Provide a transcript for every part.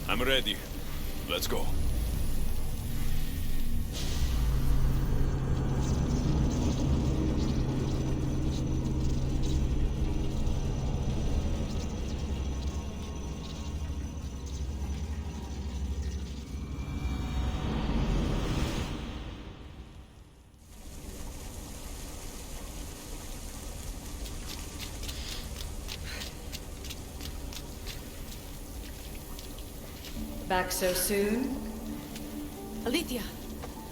I'm ready. Let's go. Back so soon? Alethea,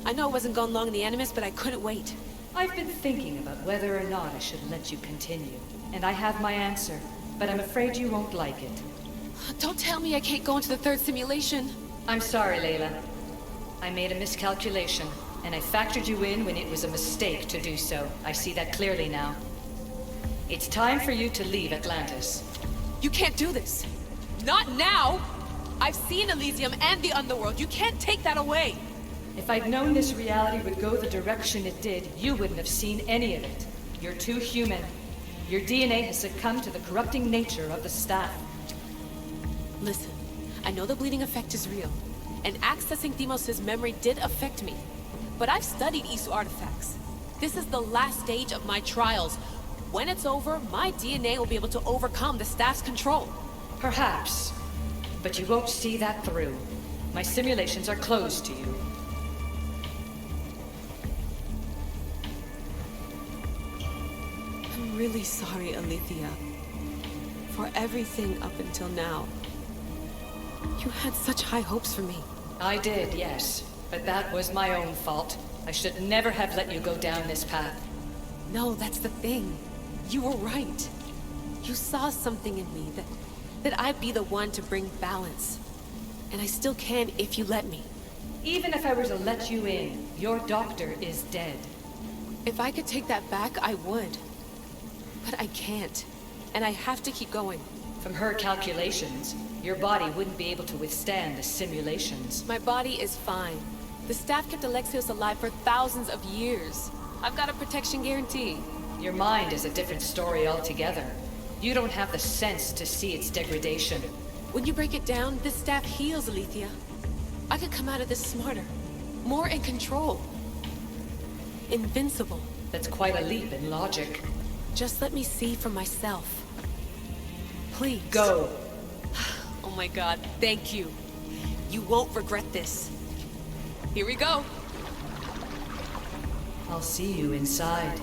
I know I wasn't gone long in the Animus, but I couldn't wait. I've been thinking about whether or not I should let you continue, and I have my answer, but I'm afraid you won't like it. Don't tell me I can't go into the third simulation. I'm sorry, Layla. I made a miscalculation, and I factored you in when it was a mistake to do so. I see that clearly now. It's time for you to leave Atlantis. You can't do this. Not now! I've seen Elysium and the Underworld. You can't take that away! If I'd known this reality would go the direction it did, you wouldn't have seen any of it. You're too human. Your DNA has succumbed to the corrupting nature of the staff. Listen, I know the bleeding effect is real, and accessing Deimos' memory did affect me. But I've studied Isu artifacts. This is the last stage of my trials. When it's over, my DNA will be able to overcome the staff's control. Perhaps. But you won't see that through. My simulations are closed to you. I'm really sorry, Alethea. For everything up until now. You had such high hopes for me. I did, yes. But that was my own fault. I should never have let you go down this path. No, that's the thing. You were right. You saw something in me that I'd be the one to bring balance. And I still can if you let me. Even if I were to let you in, your doctor is dead. If I could take that back, I would. But I can't. And I have to keep going. From her calculations, your body wouldn't be able to withstand the simulations. My body is fine. The staff kept Alexios alive for thousands of years. I've got a protection guarantee. Your mind is a different story altogether. You don't have the sense to see its degradation. When you break it down, this staff heals, Alethea. I could come out of this smarter, more in control. Invincible. That's quite a leap in logic. Just let me see for myself. Please. Go. Oh my god, thank you. You won't regret this. Here we go. I'll see you inside.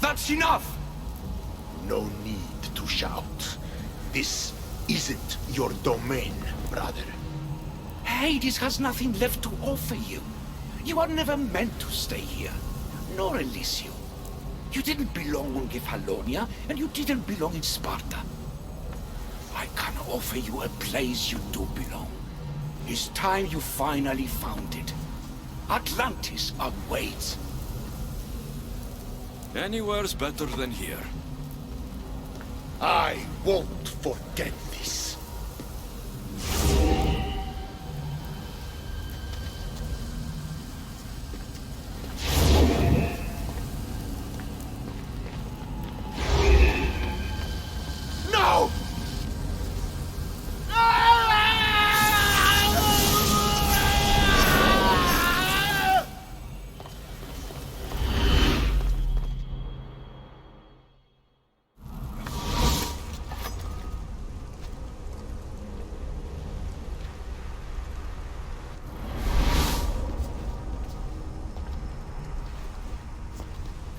That's enough! No need to shout. This isn't your domain, brother. Hades has nothing left to offer you. You are never meant to stay here, nor Elysium. You didn't belong on Kefalonia, and you didn't belong in Sparta. I can offer you a place you do belong. It's time you finally found it. Atlantis awaits. Anywhere's better than here. I won't forget this. No!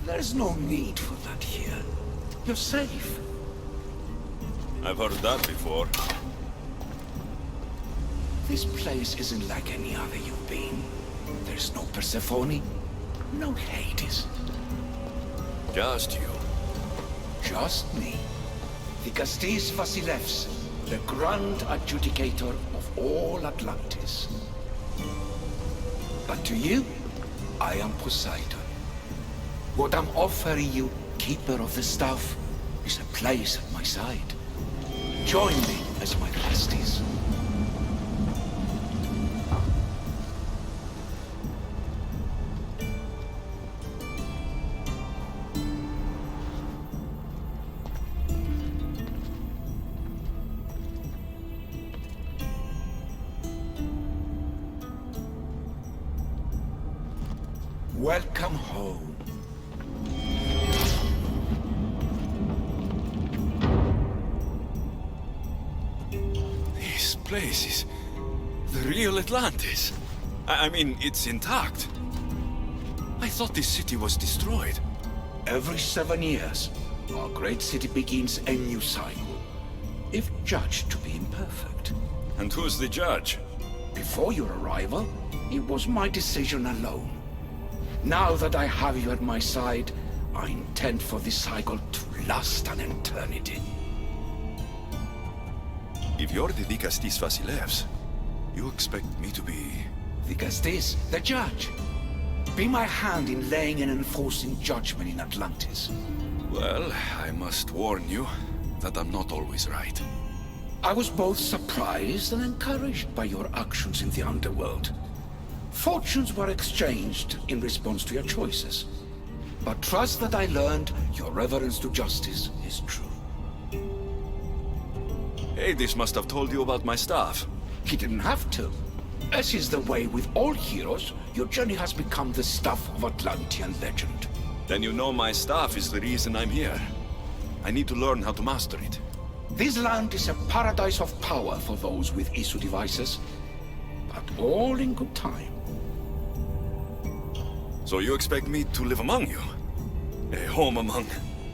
There's no need for that here. You're safe. I've heard that before. This place isn't like any other you've been. There's no Persephone, no Hades. Just you. Just me. The Castis Vasilevs, the grand adjudicator of all Atlantis. But to you, I am Poseidon. What I'm offering you, Keeper of the Staff, is a place at my side. Join me as my Castis. Welcome home. This place is the real Atlantis. I mean, it's intact. I thought this city was destroyed. Every 7 years, our great city begins a new cycle, if judged to be imperfect. And who's the judge? Before your arrival, it was my decision alone. Now that I have you at my side, I intend for this cycle to last an eternity. If you're the Dikastis Vasilevs, you expect me to be... The Castis, the judge. Be my hand in laying and enforcing judgment in Atlantis. Well, I must warn you that I'm not always right. I was both surprised and encouraged by your actions in the underworld. Fortunes were exchanged in response to your choices. But trust that I learned your reverence to justice is true. Hades must have told you about my staff. He didn't have to. As is the way with all heroes, your journey has become the stuff of Atlantean legend. Then you know my staff is the reason I'm here. I need to learn how to master it. This land is a paradise of power for those with Isu devices, but all in good time. So you expect me to live among you? A home among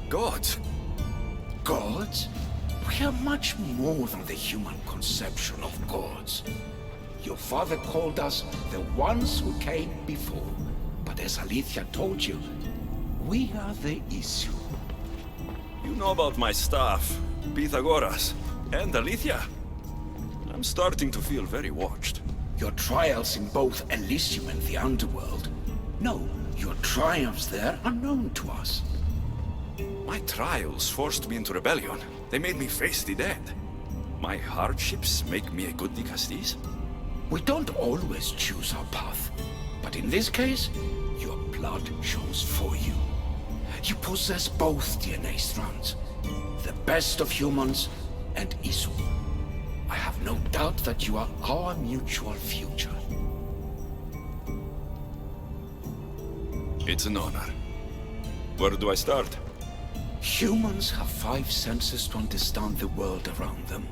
gods? Gods? We are much more than the human conception of gods. Your father called us the ones who came before, but as Alethea told you, we are the Isu. You know about my staff, Pythagoras, and Alethea. I'm starting to feel very watched. Your trials in both Elysium and the underworld. No, your triumphs there are known to us. My trials forced me into rebellion. They made me face the dead. My hardships make me a good Dikastis. We don't always choose our path, but in this case, your blood shows for you. You possess both DNA strands, the best of humans and Isu. I have no doubt that you are our mutual future. It's an honor. Where do I start? Humans have 5 senses to understand the world around them.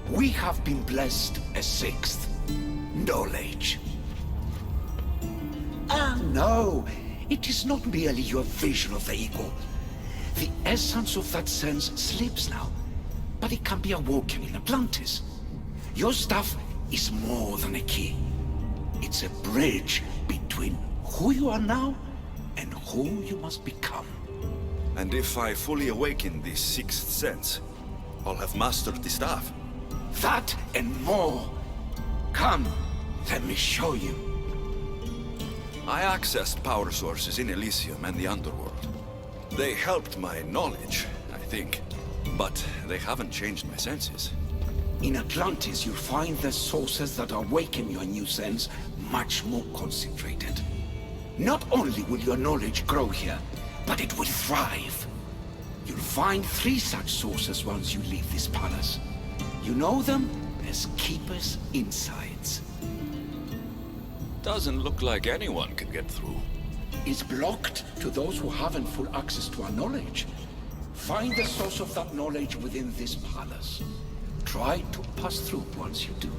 We have been blessed a 6th. Knowledge. Ah, no. It is not merely your vision of the ego. The essence of that sense sleeps now, but it can be awoken in Atlantis. Your stuff is more than a key. It's a bridge between who you are now and who you must become. And if I fully awaken this 6th sense, I'll have mastered the staff. That and more. Come, let me show you. I accessed power sources in Elysium and the underworld. They helped my knowledge, I think. But they haven't changed my senses. In Atlantis, you'll find the sources that awaken your new sense much more concentrated. Not only will your knowledge grow here, but it will thrive. You'll find 3 such sources once you leave this palace. You know them as Keeper's Insights. Doesn't look like anyone can get through. It's blocked to those who haven't full access to our knowledge. Find the source of that knowledge within this palace. Try to pass through once you do.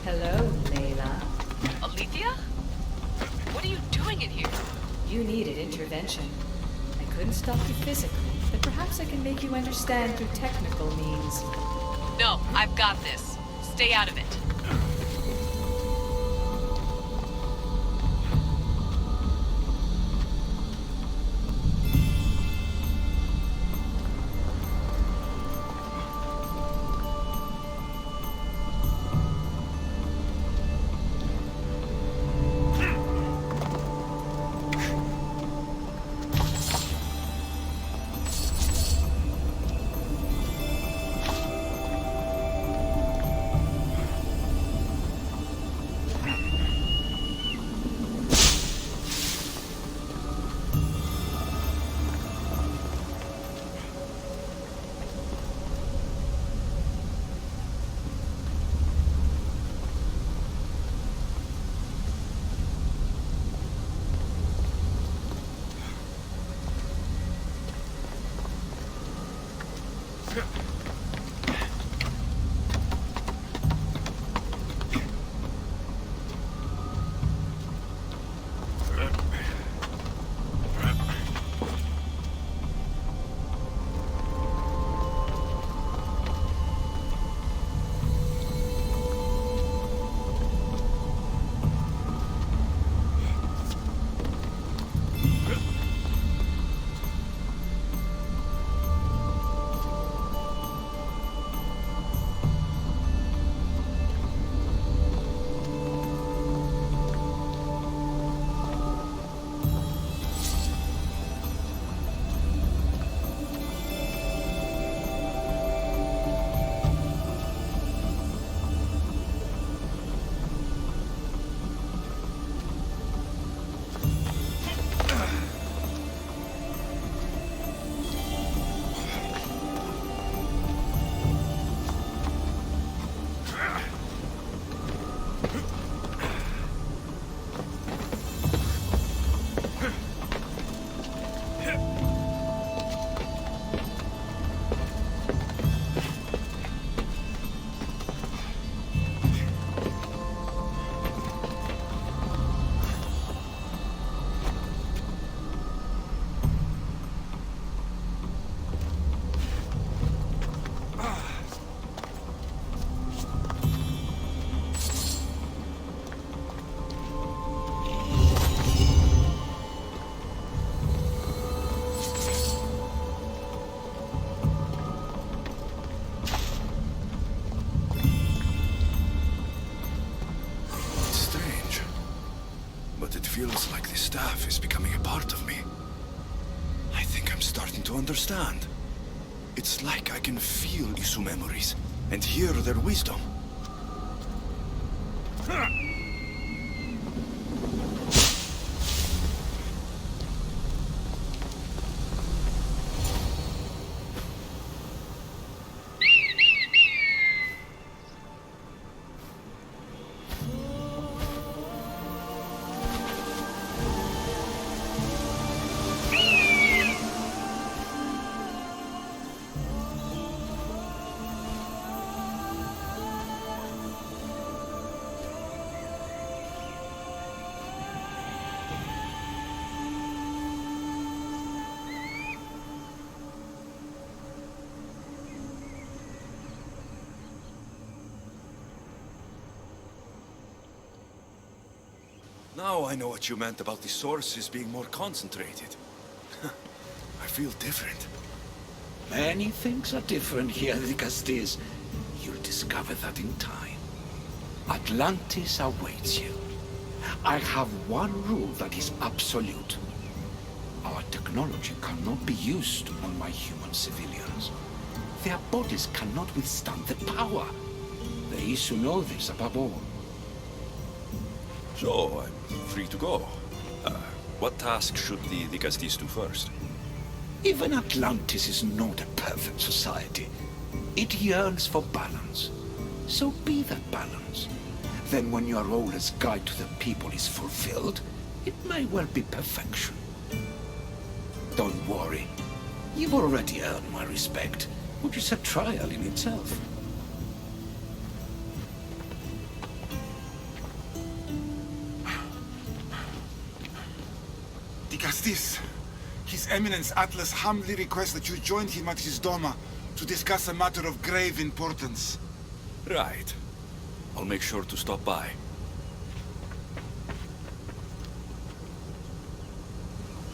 Hello, Layla. Alethea? What are you doing in here? You needed intervention. I couldn't stop you physically, but perhaps I can make you understand through technical means. No, I've got this. Stay out of it. Feels like the staff is becoming a part of me. I think I'm starting to understand. It's like I can feel Isu memories and hear their wisdom. Now I know what you meant about the sources being more concentrated. I feel different. Many things are different here, Lycastes. You'll discover that in time. Atlantis awaits you. I have one rule that is absolute. Our technology cannot be used on my human civilians. Their bodies cannot withstand the power. The Isu know this above all. So, I'm free to go. What task should the Lycastes do first? Even Atlantis is not a perfect society. It yearns for balance. So be that balance. Then when your role as guide to the people is fulfilled, it may well be perfection. Don't worry. You've already earned my respect, which is a trial in itself. Dicastis, His Eminence Atlas humbly requests that you join him at his Doma to discuss a matter of grave importance. Right. I'll make sure to stop by.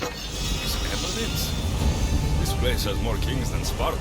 His Eminence? This place has more kings than Sparta.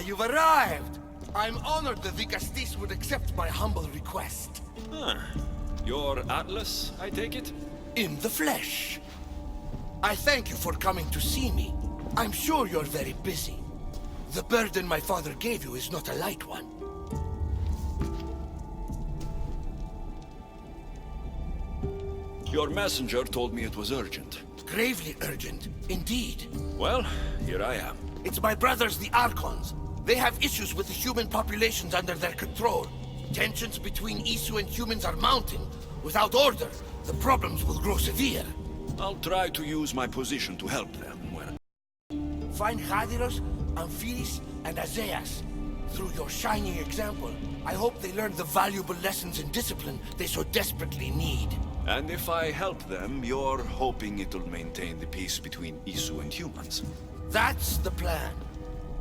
You've arrived! I'm honored the Dicastis would accept my humble request. Huh. You're Atlas, I take it? In the flesh. I thank you for coming to see me. I'm sure you're very busy. The burden my father gave you is not a light one. Your messenger told me it was urgent. Gravely urgent, indeed. Well, here I am. It's my brothers, the Archons. They have issues with the human populations under their control. Tensions between Isu and humans are mounting. Without order, the problems will grow severe. I'll try to use my position to help them when... Find Hadiros, Amphiris, and Azeas. Through your shining example, I hope they learn the valuable lessons in discipline they so desperately need. And if I help them, you're hoping it'll maintain the peace between Isu and humans. That's the plan.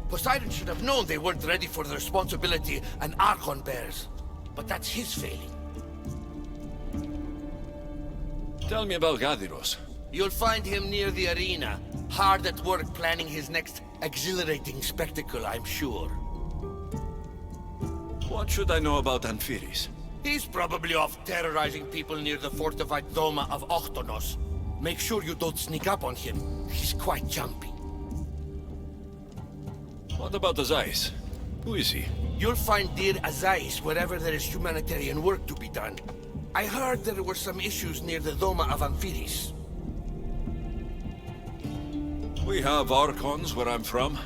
Poseidon should have known they weren't ready for the responsibility an Archon bears. But that's his failing. Tell me about Gadiros. You'll find him near the arena, hard at work planning his next exhilarating spectacle, I'm sure. What should I know about Amphiris? He's probably off terrorizing people near the fortified Doma of Ochtonos. Make sure you don't sneak up on him. He's quite jumpy. What about Azais? Who is he? You'll find dear Azais wherever there is humanitarian work to be done. I heard there were some issues near the Doma of Amphiris. We have Archons where I'm from.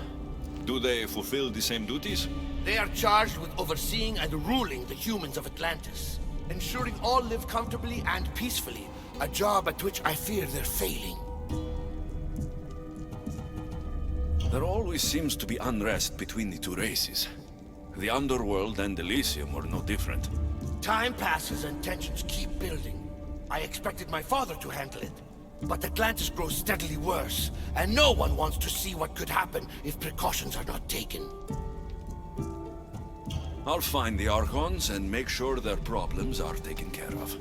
Do they fulfill the same duties? They are charged with overseeing and ruling the humans of Atlantis. Ensuring all live comfortably and peacefully. A job at which I fear they're failing. There always seems to be unrest between the two races. The Underworld and Elysium were no different. Time passes and tensions keep building. I expected my father to handle it. But Atlantis grows steadily worse, and no one wants to see what could happen if precautions are not taken. I'll find the Archons and make sure their problems are taken care of.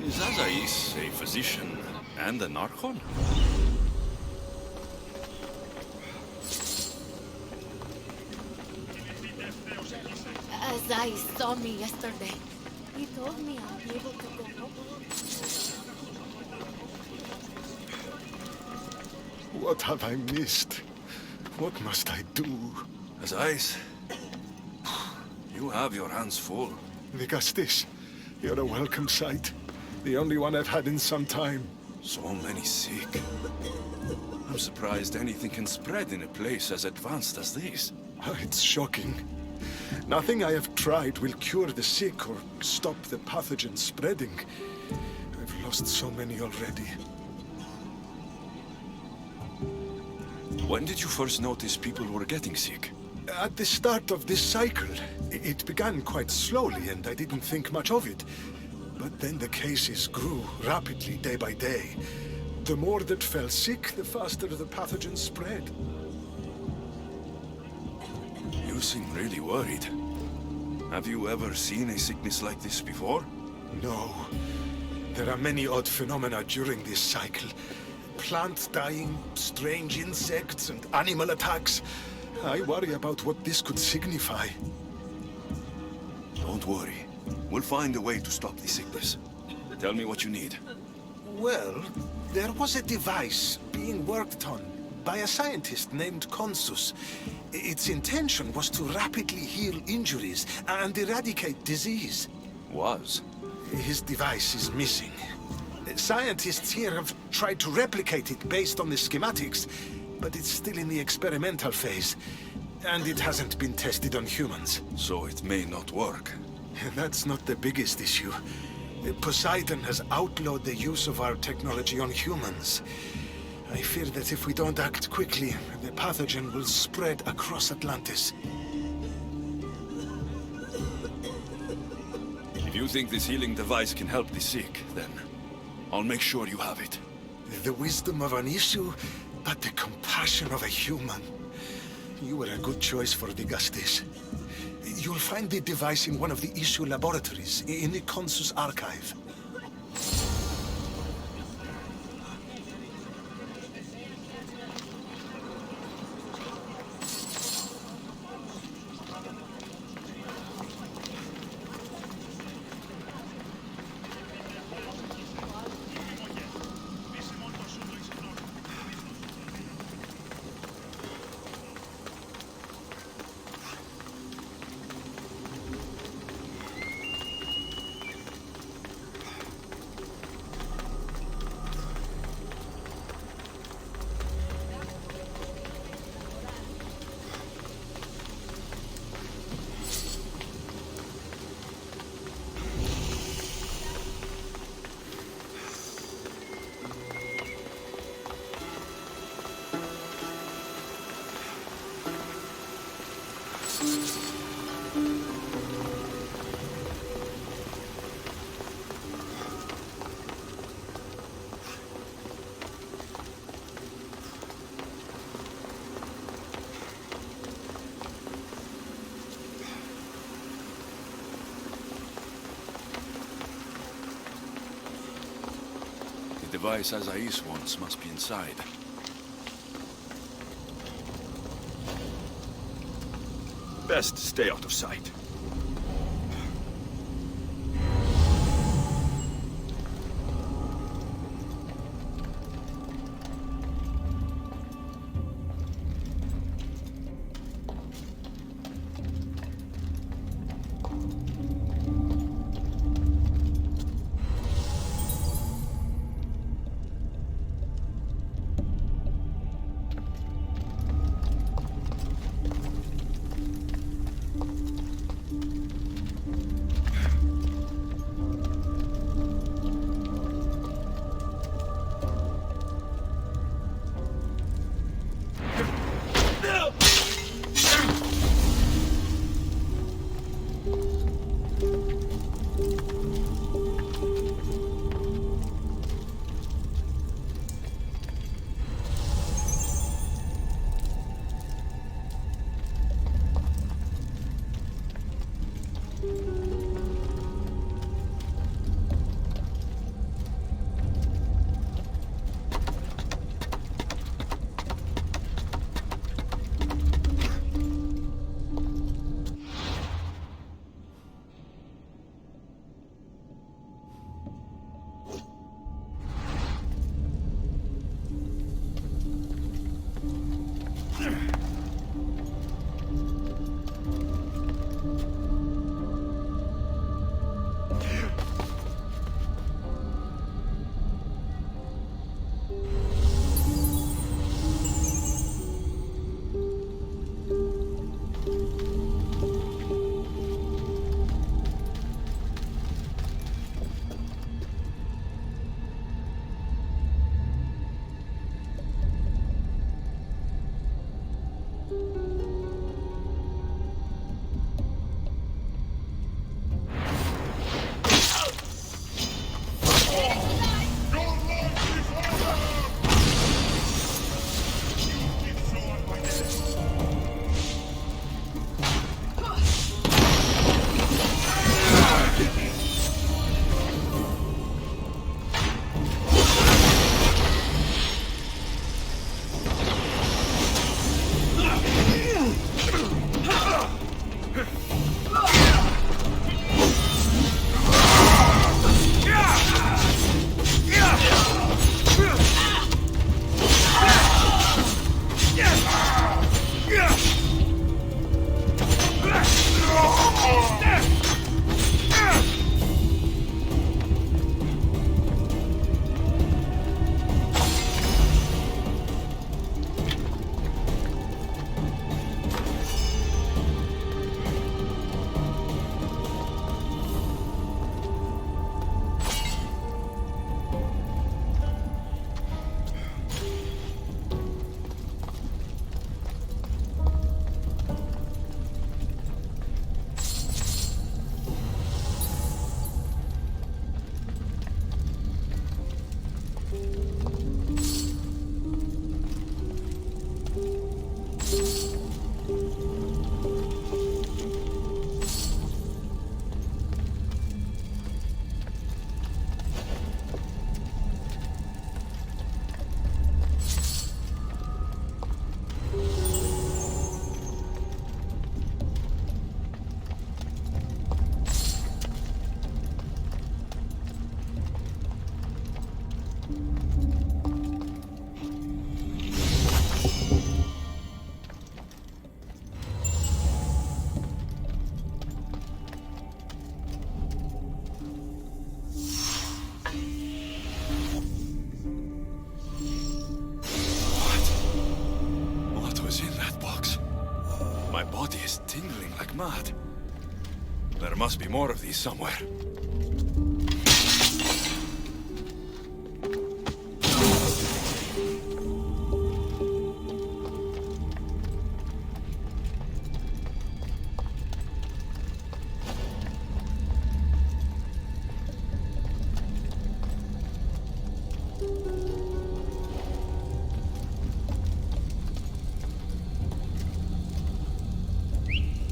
Is Azais a physician and an Archon? Azai saw me yesterday. He told me I'll be able to go home. What have I missed? What must I do? Azais, you have your hands full. Vigastis, you're a welcome sight. The only one I've had in some time. So many sick. I'm surprised anything can spread in a place as advanced as this. It's shocking. Nothing I have tried will cure the sick or stop the pathogen spreading. I've lost so many already. When did you first notice people were getting sick? At the start of this cycle, it began quite slowly and I didn't think much of it. But then the cases grew rapidly day by day. The more that fell sick, the faster the pathogen spread. You seem really worried. Have you ever seen a sickness like this before? No. There are many odd phenomena during this cycle. Plants dying, strange insects, and animal attacks. I worry about what this could signify. Don't worry. We'll find a way to stop the sickness. Tell me what you need. Well, there was a device being worked on by a scientist named Consus. Its intention was to rapidly heal injuries and eradicate disease. Was? His device is missing. Scientists here have tried to replicate it based on the schematics, but it's still in the experimental phase, and it hasn't been tested on humans. So it may not work. That's not the biggest issue. Poseidon has outlawed the use of our technology on humans. I fear that if we don't act quickly, the pathogen will spread across Atlantis. If you think this healing device can help the sick, then I'll make sure you have it. The wisdom of an issue, but the compassion of a human. You were a good choice for Vigastis. You'll find the device in one of the issue laboratories, in the Consus archive. The device Azais wants must be inside. Best stay out of sight. mad. There must be more of these somewhere.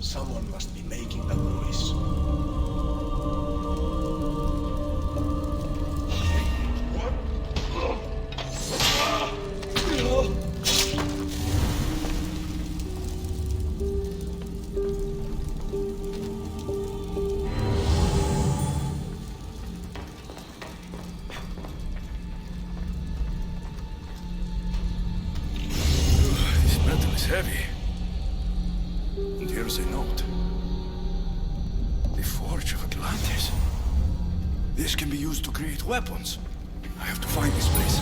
Someone must be making that noise. This metal is heavy. And here's a note. The Forge of Atlantis. This can be used to create weapons. I have to find this place.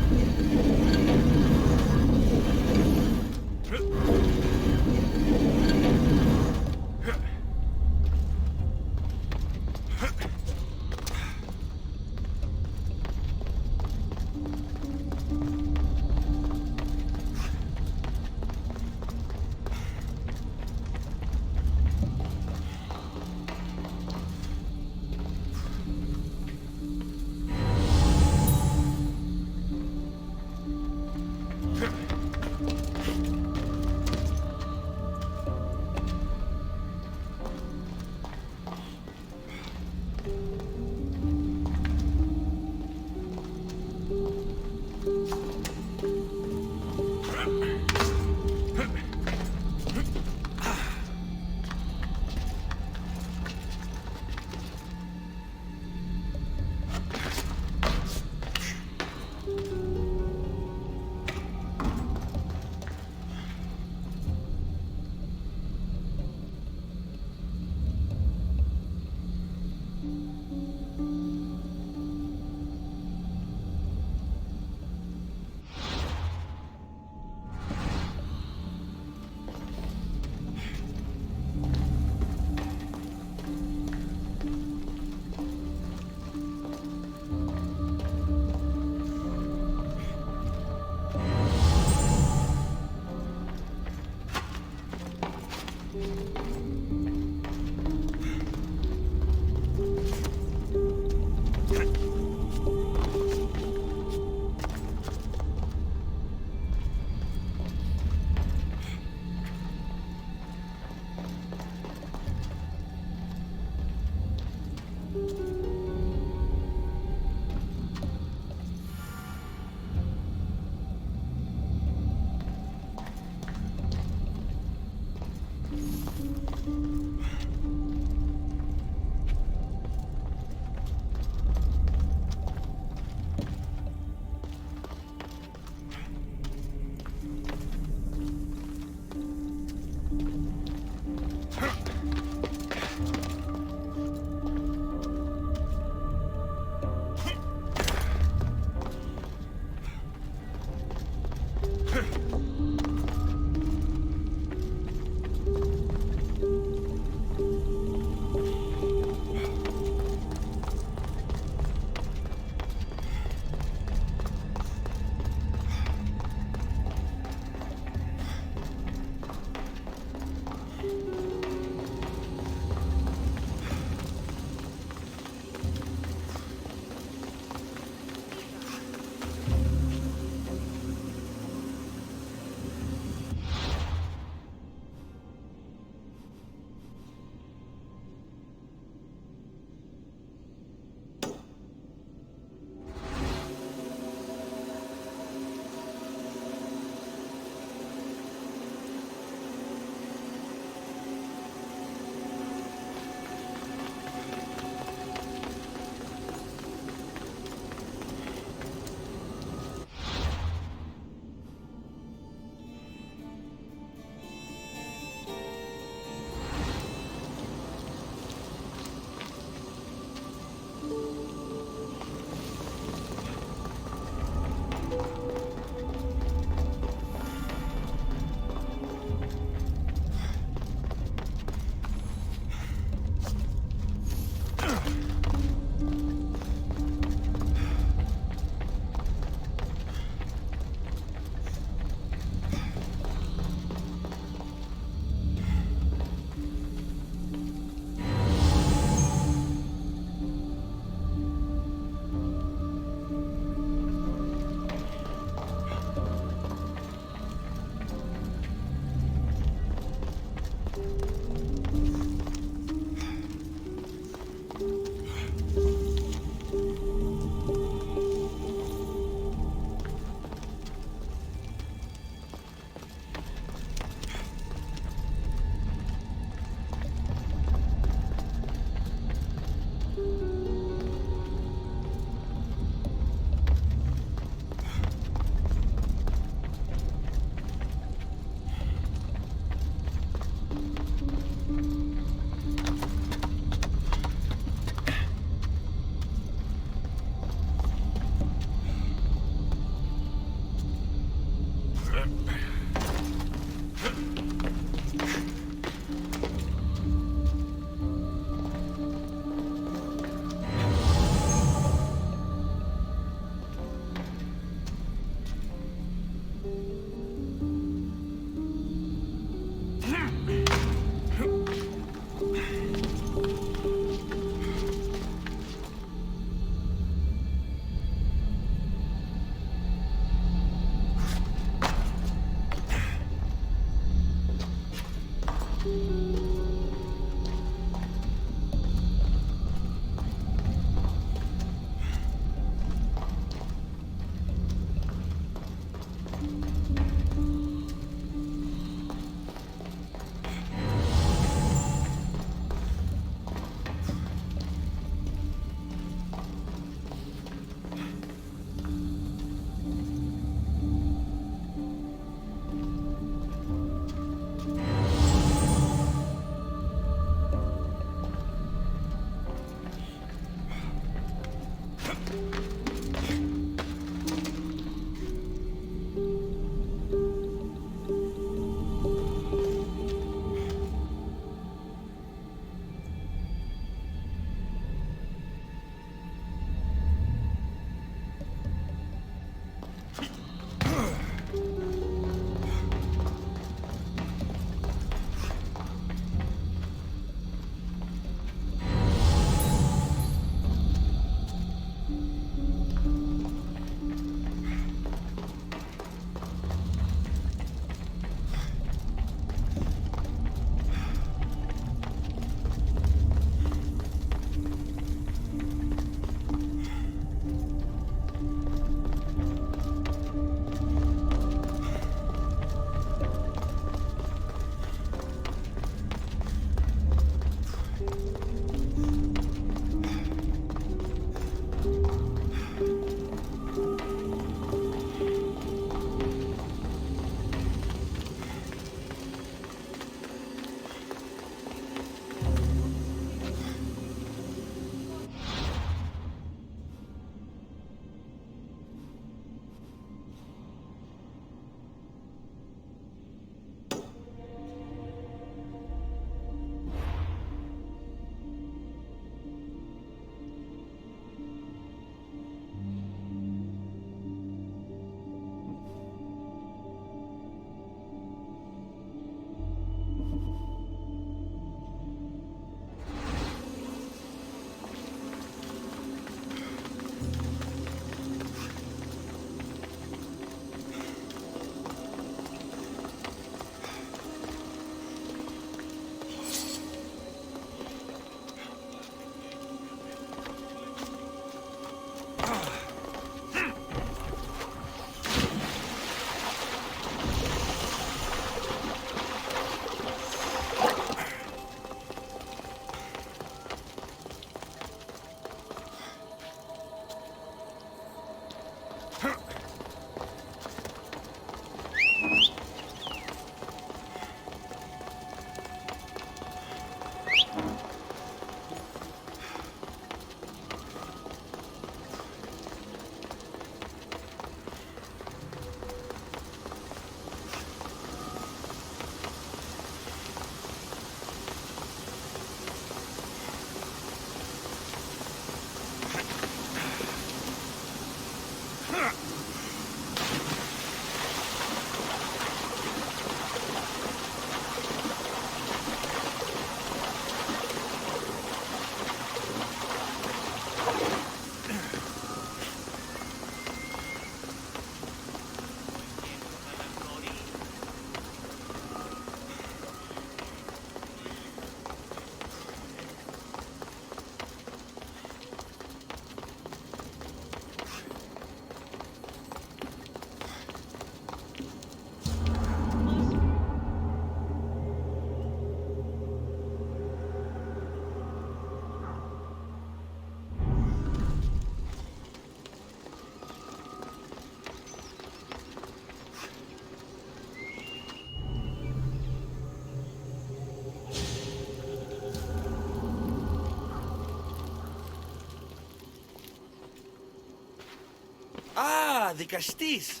Ah, the Castis.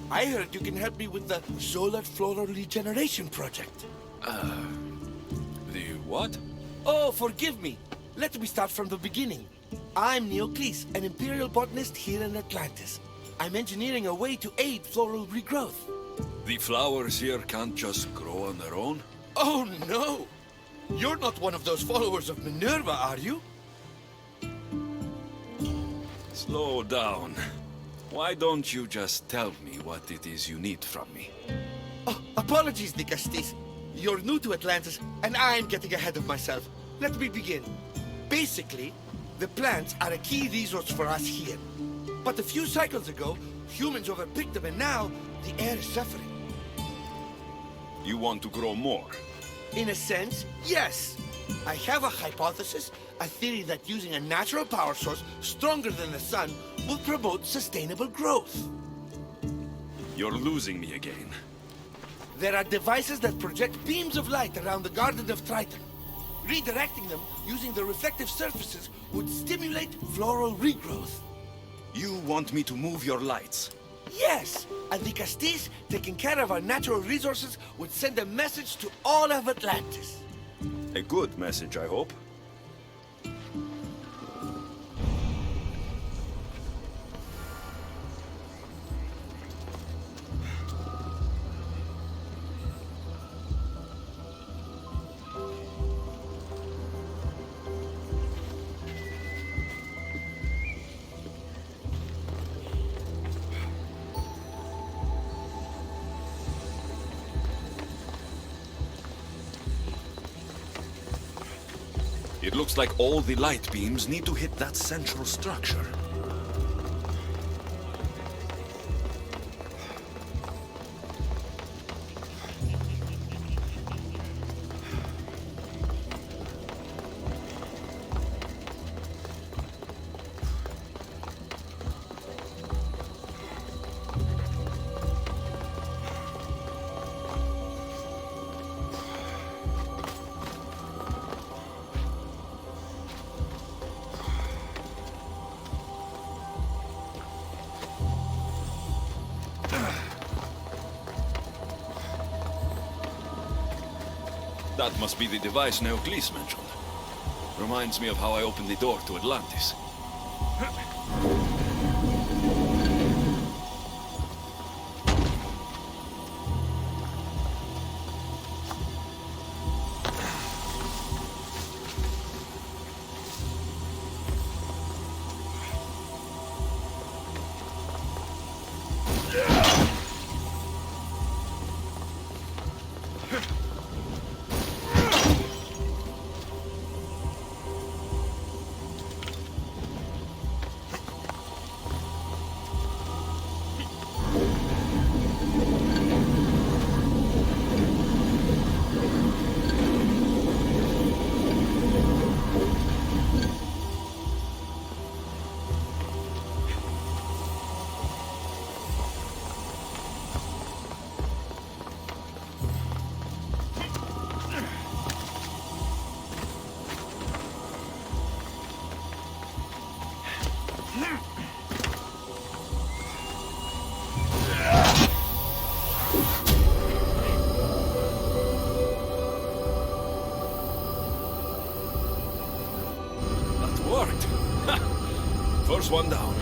I heard you can help me with the solar floral regeneration project. The what? Oh, forgive me. Let me start from the beginning. I'm Neocles, an Imperial botanist here in Atlantis. I'm engineering a way to aid floral regrowth. The flowers here can't just grow on their own? Oh, no! You're not one of those followers of Minerva, are you? Slow down. Why don't you just tell me what it is you need from me? Oh, apologies, the Castis. You're new to Atlantis, and I'm getting ahead of myself. Let me begin. Basically, the plants are a key resource for us here. But a few cycles ago, humans overpicked them, and now the air is suffering. You want to grow more? In a sense, yes. I have a hypothesis, a theory that using a natural power source stronger than the sun will promote sustainable growth. You're losing me again. There are devices that project beams of light around the Garden of Triton. Redirecting them using the reflective surfaces would stimulate floral regrowth. You want me to move your lights? Yes, and the Castis taking care of our natural resources would send a message to all of Atlantis. A good message, I hope. It looks like all the light beams need to hit that central structure. That must be the device Neocles mentioned. Reminds me of how I opened the door to Atlantis. Worked. First one down.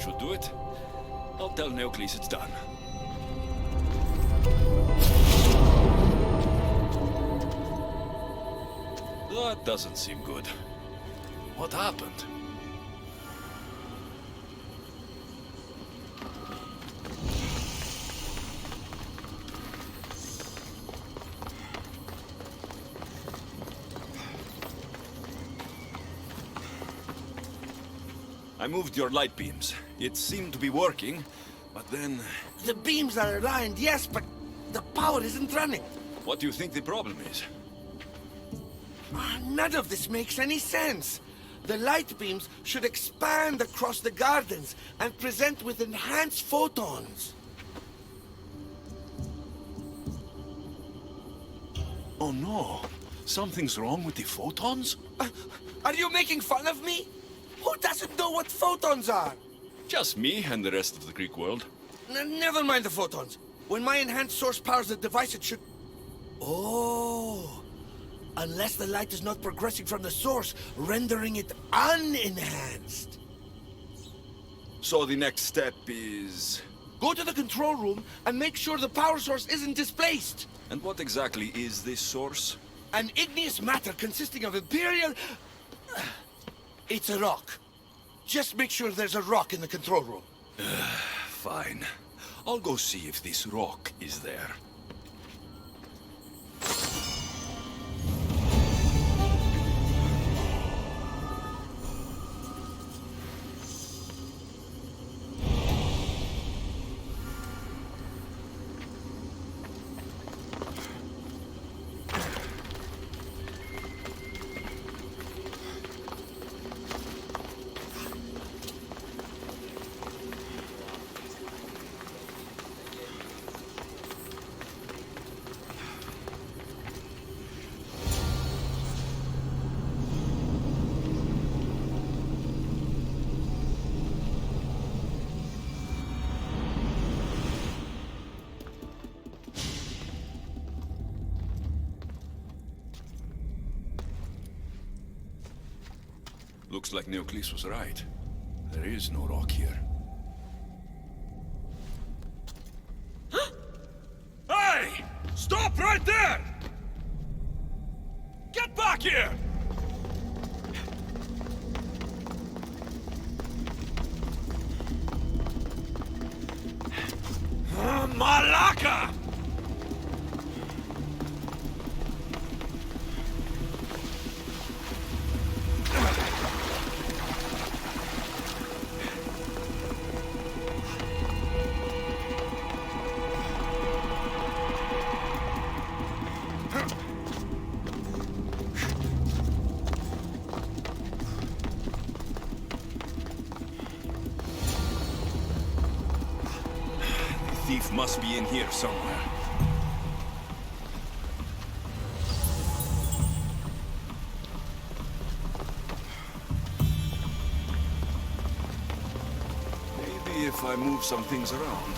should do it. I'll tell Neocles it's done. That doesn't seem good. What happened? I moved your light beams. It seemed to be working, but then... The beams are aligned, yes, but the power isn't running. What do you think the problem is? None of this makes any sense. The light beams should expand across the gardens and present with enhanced photons. Oh no! Something's wrong with the photons? Are you making fun of me? Who doesn't know what photons are? Just me and the rest of the Greek world. Never mind the photons. When my enhanced source powers the device, it should... Oh! Unless the light is not progressing from the source, rendering it unenhanced. So the next step is... Go to the control room and make sure the power source isn't displaced. And what exactly is this source? An igneous matter consisting of Imperial... It's a rock. Just make sure there's a rock in the control room. Fine. I'll go see if this rock is there. Looks like Neocles was right. There is no rock here. Hey! Stop right there! Get back here! Malaka! Thief must be in here somewhere. Maybe if I move some things around.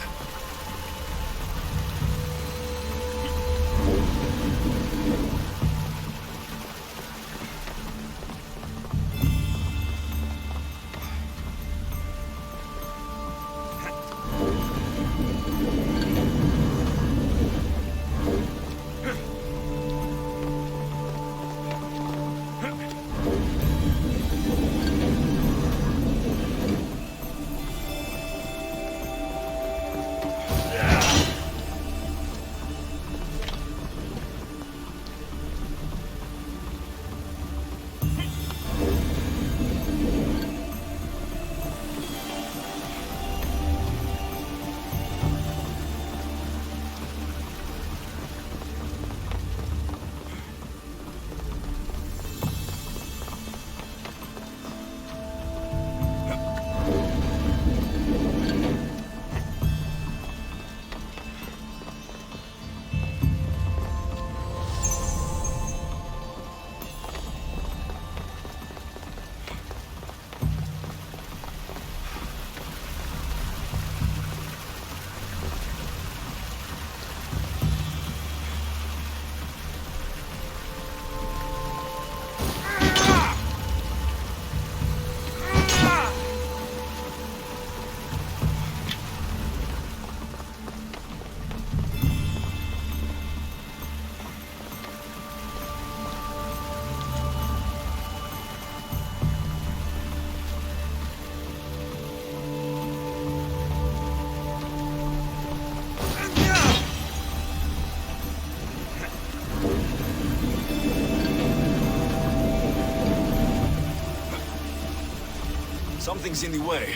Nothing's in the way.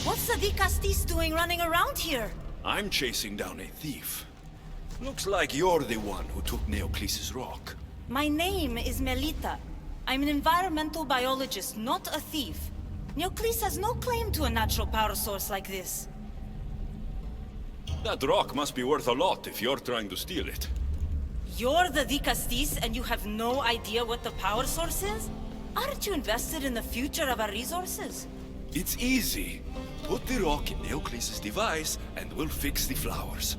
What's the Dicastis doing running around here? I'm chasing down a thief. Looks like you're the one who took Neocles' rock. My name is Melita. I'm an environmental biologist, not a thief. Neocles has no claim to a natural power source like this. That rock must be worth a lot if you're trying to steal it. You're the Dicastis and you have no idea what the power source is? Aren't you invested in the future of our resources? It's easy. Put the rock in Neocles' device and we'll fix the flowers.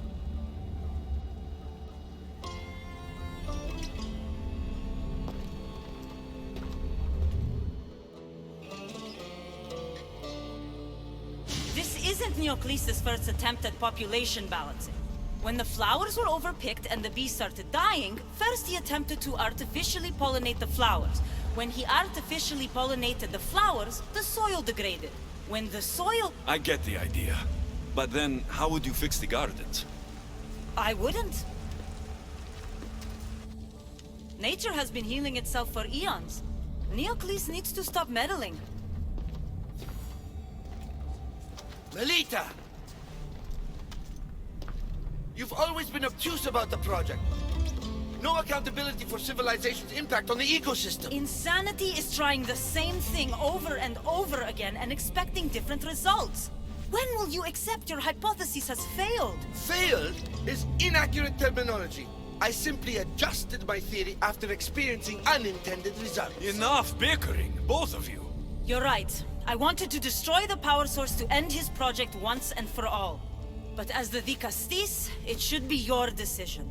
This isn't Neocles' first attempt at population balancing. When the flowers were overpicked and the bees started dying, first he attempted to artificially pollinate the flowers. When he artificially pollinated the flowers, the soil degraded. When the soil... I get the idea. But then, how would you fix the gardens? I wouldn't. Nature has been healing itself for eons. Neocles needs to stop meddling. Melita! You've always been obtuse about the project. No accountability for civilization's impact on the ecosystem. Insanity is trying the same thing over and over again and expecting different results. When will you accept your hypothesis has failed? Failed is inaccurate terminology. I simply adjusted my theory after experiencing unintended results. Enough bickering, both of you. You're right. I wanted to destroy the power source to end his project once and for all. But as the Dicastis, it should be your decision.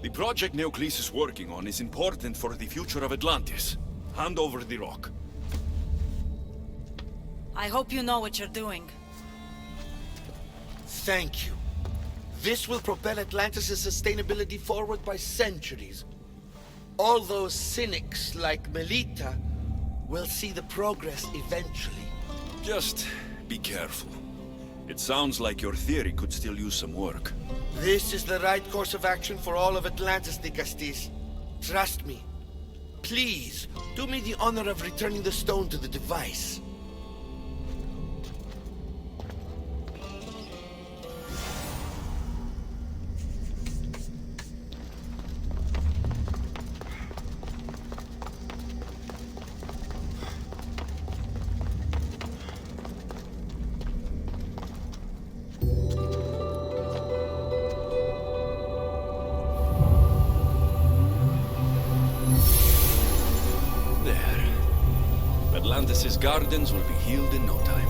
The project Neocles is working on is important for the future of Atlantis. Hand over the rock. I hope you know what you're doing. Thank you. This will propel Atlantis' sustainability forward by centuries. All those cynics like Melita will see the progress eventually. Just be careful. It sounds like your theory could still use some work. This is the right course of action for all of Atlantis, Dicastis. Trust me. Please, do me the honor of returning the stone to the device. Atlantis' gardens will be healed in no time.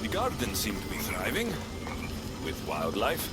The gardens seem to be thriving, with wildlife.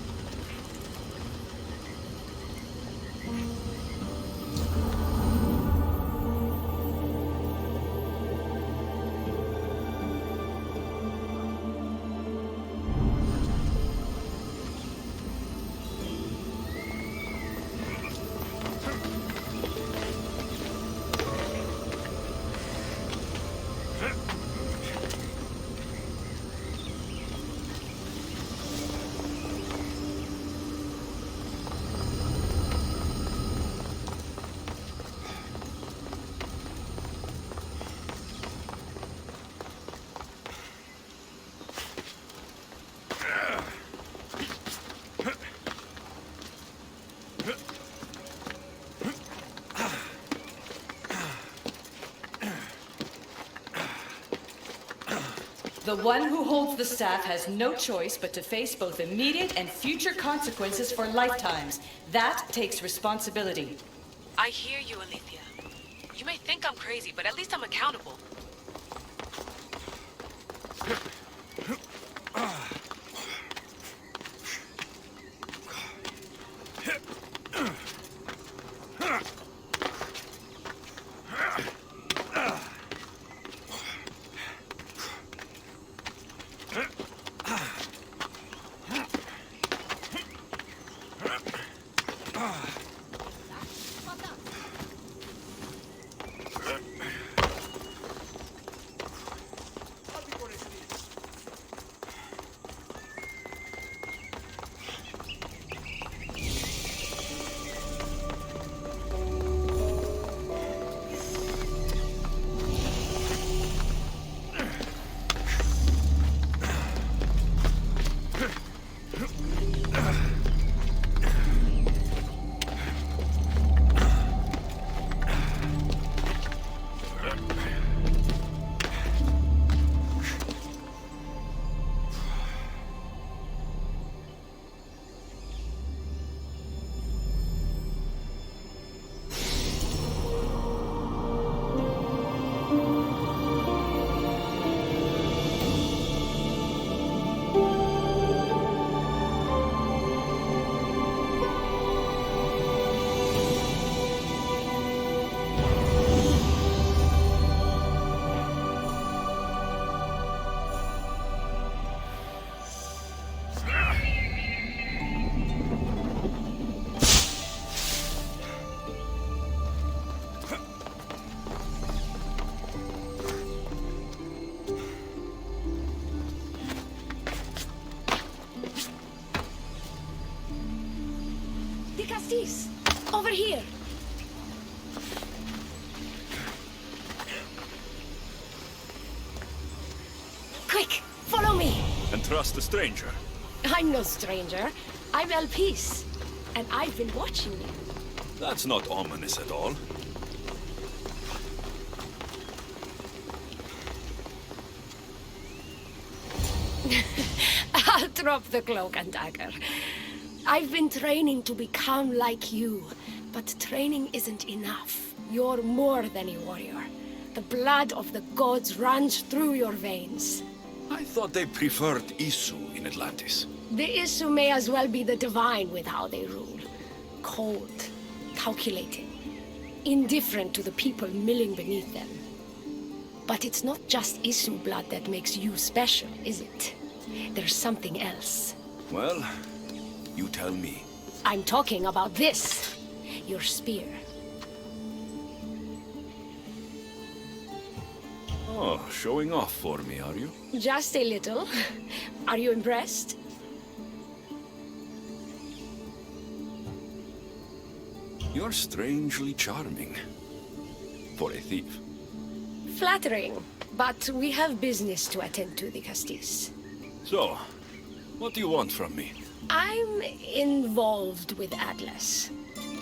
The one who holds the staff has no choice but to face both immediate and future consequences for lifetimes. That takes responsibility. I hear you, Alethea. You may think I'm crazy, but at least I'm accountable. Over here! Quick, follow me! And trust a stranger. I'm no stranger. I'm Elpis. And I've been watching you. That's not ominous at all. I'll drop the cloak and dagger. I've been training to become like you, but training isn't enough. You're more than a warrior. The blood of the gods runs through your veins. I thought they preferred Isu in Atlantis. The Isu may as well be the divine with how they rule. Cold, calculating, indifferent to the people milling beneath them. But it's not just Isu blood that makes you special, is it? There's something else. Well, you tell me. I'm talking about this. Your spear. Oh, showing off for me, are you? Just a little. Are you impressed? You're strangely charming. For a thief. Flattering. But we have business to attend to, the Castis. So, what do you want from me? I'm involved with Atlas.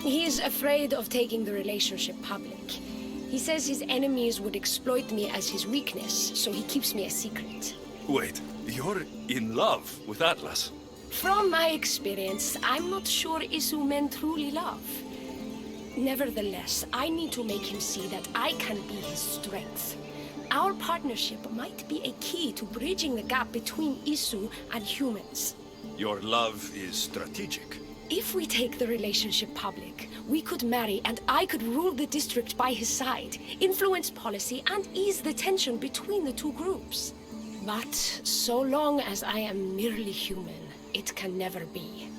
He's afraid of taking the relationship public. He says his enemies would exploit me as his weakness, so he keeps me a secret. Wait, you're in love with Atlas? From my experience, I'm not sure Isu men truly love. Nevertheless, I need to make him see that I can be his strength. Our partnership might be a key to bridging the gap between Isu and humans. Your love is strategic. If we take the relationship public, we could marry and I could rule the district by his side, influence policy and ease the tension between the two groups. But so long as I am merely human, it can never be.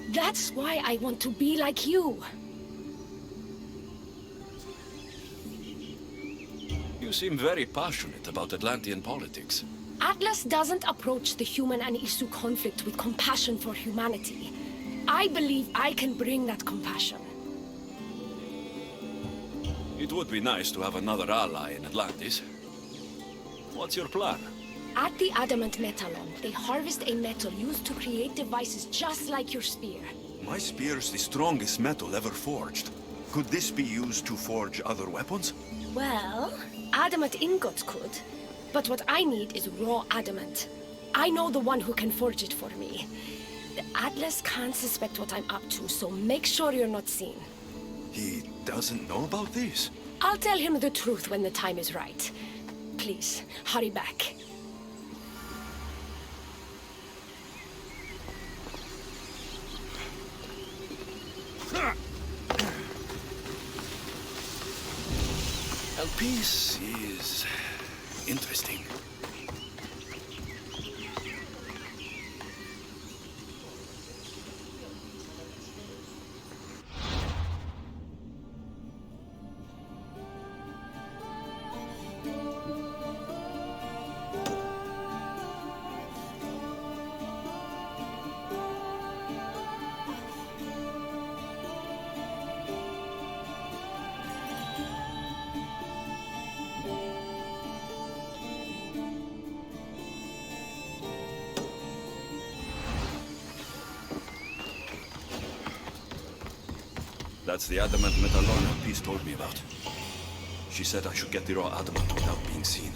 That's why I want to be like you. You seem very passionate about Atlantean politics. Atlas doesn't approach the human and Isu conflict with compassion for humanity. I believe I can bring that compassion. It would be nice to have another ally in Atlantis. What's your plan? At the Adamant Metalon, they harvest a metal used to create devices just like your spear. My spear's the strongest metal ever forged. Could this be used to forge other weapons? Well, Adamant ingots could. But what I need is raw adamant. I know the one who can forge it for me. The Atlas can't suspect what I'm up to, so make sure you're not seen. He doesn't know about this? I'll tell him the truth when the time is right. Please, hurry back. Well, peace is interesting. That's the adamant Metallona Peace told me about. She said I should get the raw adamant without being seen.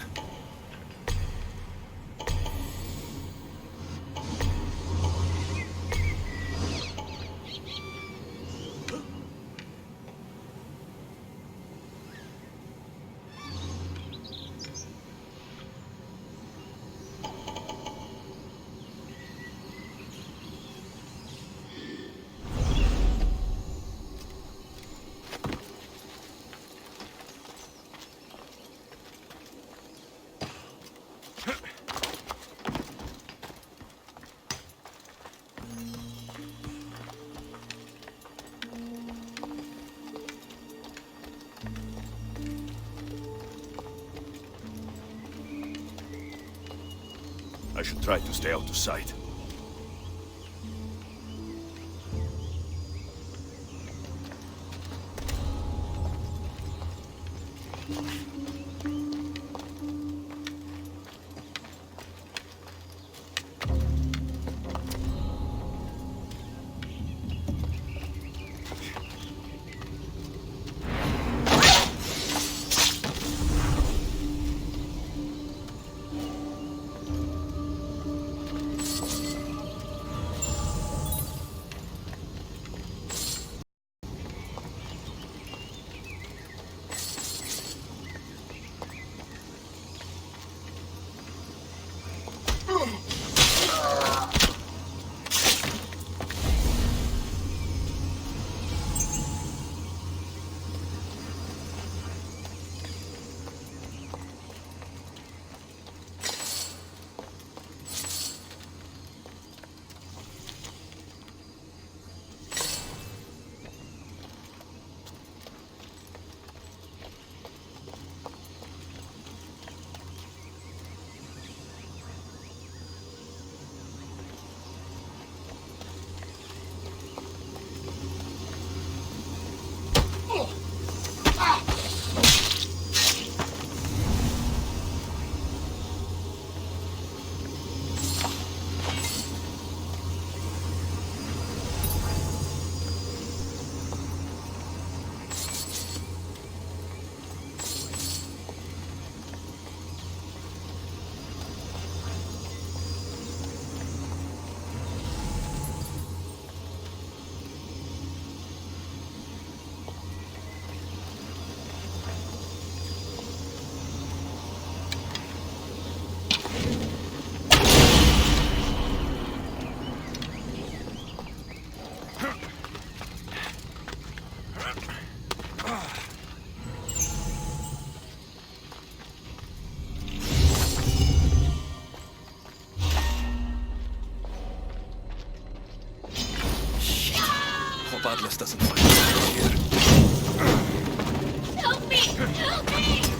I should try to stay out of sight. Atlas doesn't find us here. Help me! Help me!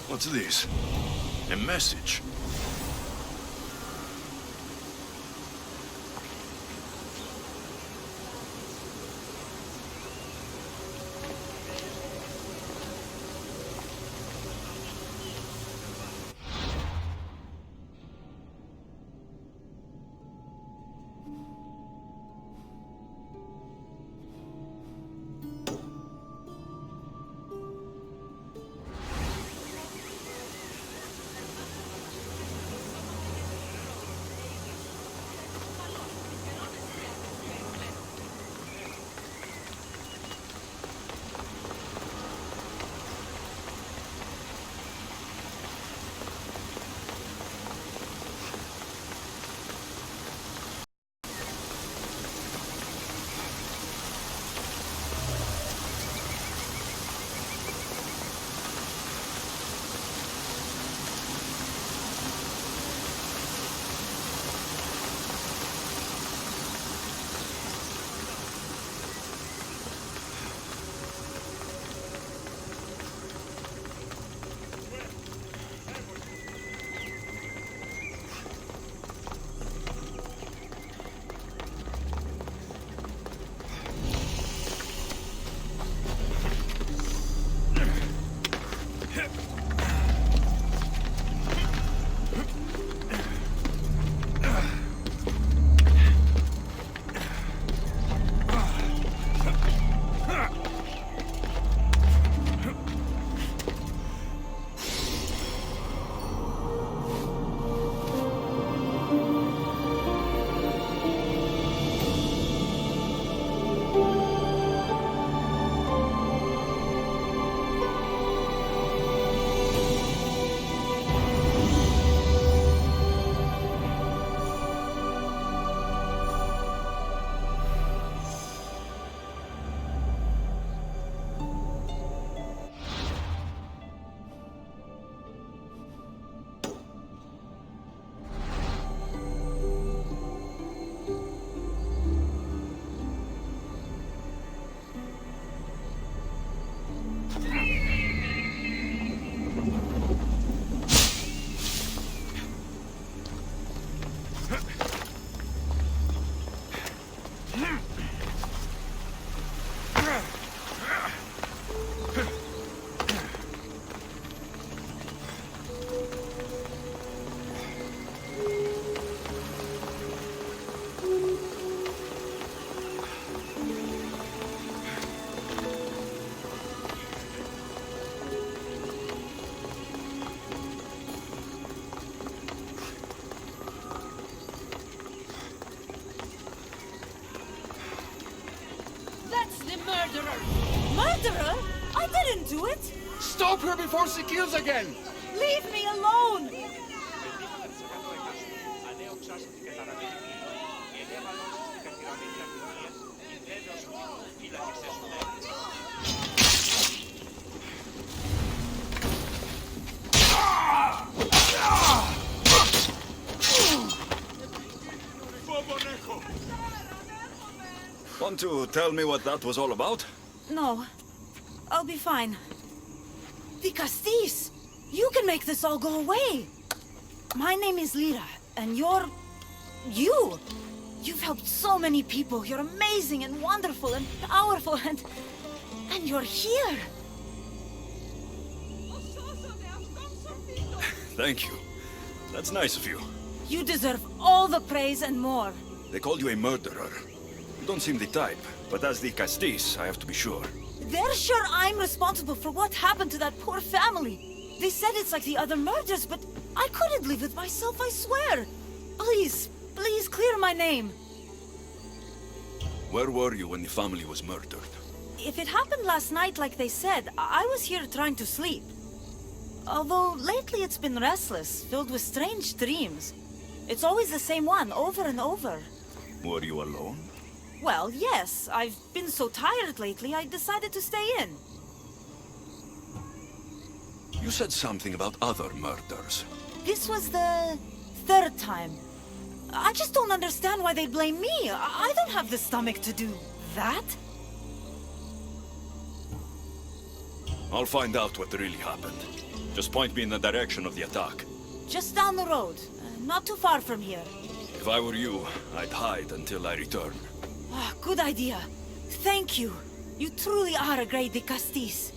What's this? A message. Murderer! Murderer? I didn't do it! Stop her before she kills again! Leave me alone! Want to tell me what that was all about? No. I'll be fine. The Castis! You can make this all go away! My name is Lyra, and you're... you! You've helped so many people. You're amazing and wonderful and powerful and you're here! Thank you. That's nice of you. You deserve all the praise and more. They called you a murderer. You don't seem the type, but as the Castis, I have to be sure. They're sure I'm responsible for what happened to that poor family. They said it's like the other murders, but I couldn't live with myself, I swear. Please, please clear my name. Where were you when the family was murdered? If it happened last night like they said, I was here trying to sleep. Although lately it's been restless, filled with strange dreams. It's always the same one, over and over. Were you alone? Well, yes. I've been so tired lately, I decided to stay in. You said something about other murders. This was the third time. I just don't understand why they blame me. I don't have the stomach to do that. I'll find out what really happened. Just point me in the direction of the attack. Just down the road. Not too far from here. If I were you, I'd hide until I return. Ah, good idea. Thank you. You truly are a great de Castis.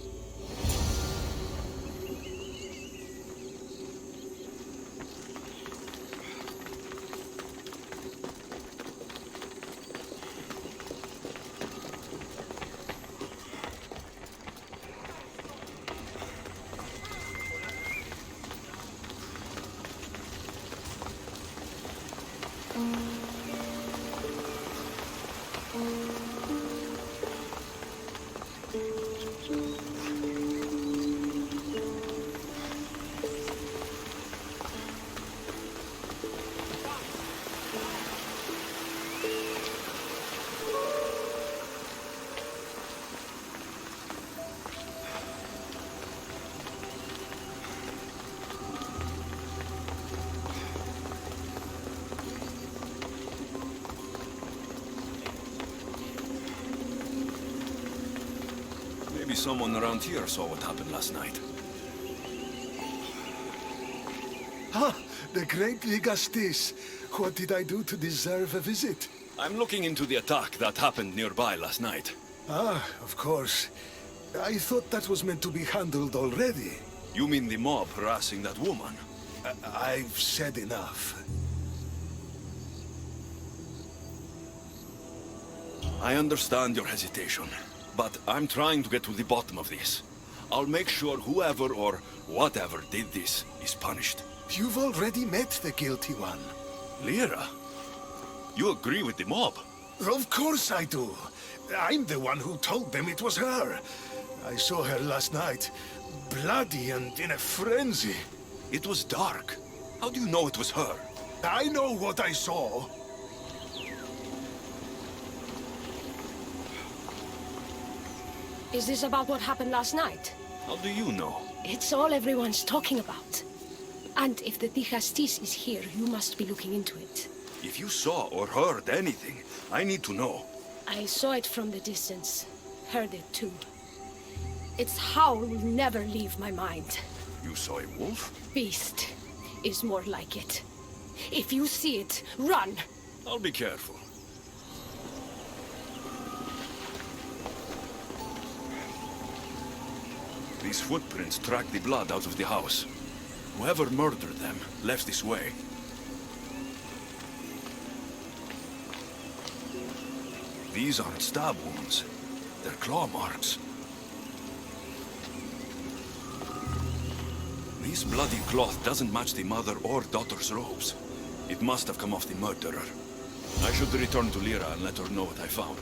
Maybe someone around here saw what happened last night. Ah, the great Ligastis. What did I do to deserve a visit? I'm looking into the attack that happened nearby last night. Ah, of course. I thought that was meant to be handled already. You mean the mob harassing that woman? I've said enough. I understand your hesitation, but I'm trying to get to the bottom of this. I'll make sure whoever or whatever did this is punished. You've already met the guilty one. Lyra, you agree with the mob? Of course I do. I'm the one who told them it was her. I saw her last night, bloody and in a frenzy. It was dark. How do you know it was her? I know what I saw. Is this about what happened last night? How do you know? It's all everyone's talking about. And if the Digastis is here, you must be looking into it. If you saw or heard anything, I need to know. I saw it from the distance. Heard it too. Its howl will never leave my mind. You saw a wolf? Beast is more like it. If you see it, run! I'll be careful. These footprints track the blood out of the house. Whoever murdered them left this way. These aren't stab wounds. They're claw marks. This bloody cloth doesn't match the mother or daughter's robes. It must have come off the murderer. I should return to Lyra and let her know what I found.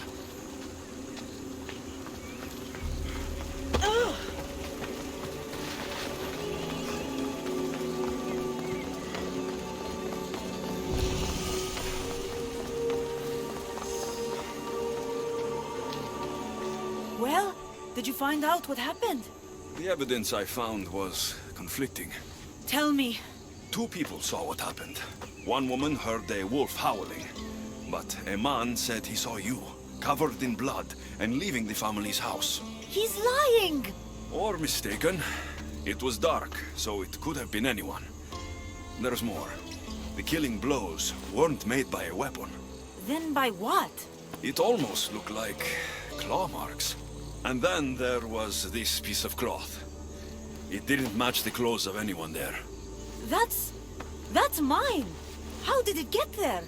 Well, did you find out what happened? The evidence I found was conflicting. Tell me. 2 people saw what happened. One woman heard a wolf howling, but a man said he saw you, covered in blood, and leaving the family's house. He's lying! Or mistaken. It was dark, so it could have been anyone. There's more. The killing blows weren't made by a weapon. Then by what? It almost looked like claw marks. And then there was this piece of cloth. It didn't match the clothes of anyone there. That's mine! How did it get there?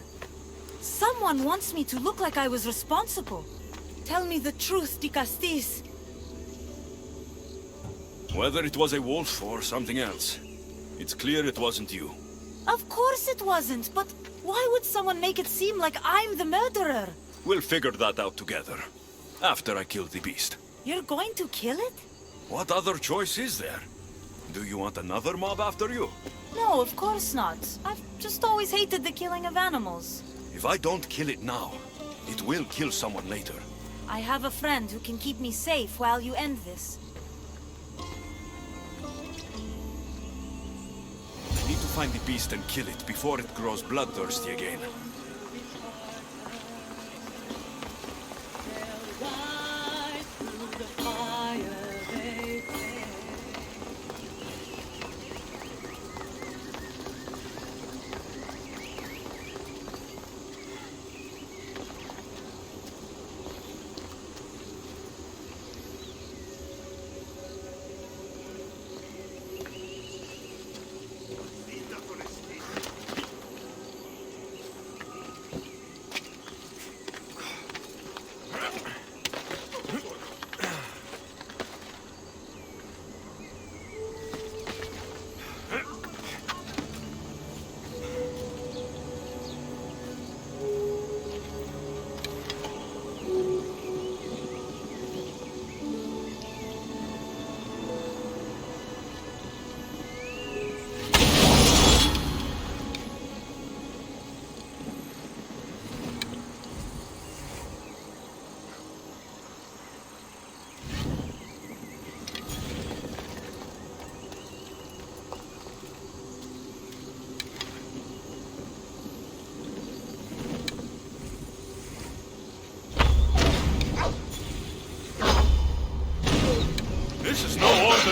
Someone wants me to look like I was responsible. Tell me the truth, de Castis. Whether it was a wolf or something else, it's clear it wasn't you. Of course it wasn't, but why would someone make it seem like I'm the murderer? We'll figure that out together, after I kill the beast. You're going to kill it? What other choice is there? Do you want another mob after you? No, of course not. I've just always hated the killing of animals. If I don't kill it now, it will kill someone later. I have a friend who can keep me safe while you end this. I need to find the beast and kill it before it grows bloodthirsty again.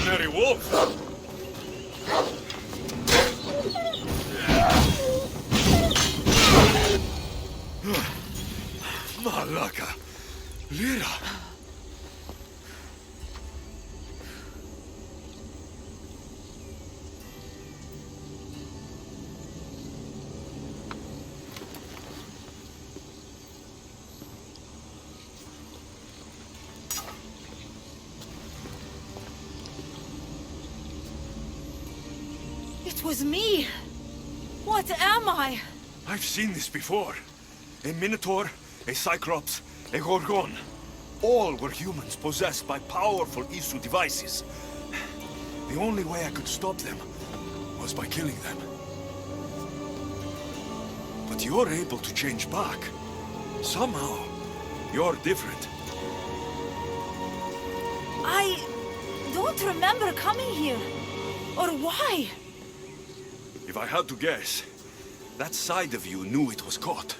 ordinary wolf. Malaka. Lyra. It was me! What am I? I've seen this before. A Minotaur, a Cyclops, a Gorgon. All were humans possessed by powerful Isu devices. The only way I could stop them was by killing them. But you're able to change back. Somehow, you're different. I don't remember coming here. Or why? If I had to guess, that side of you knew it was caught.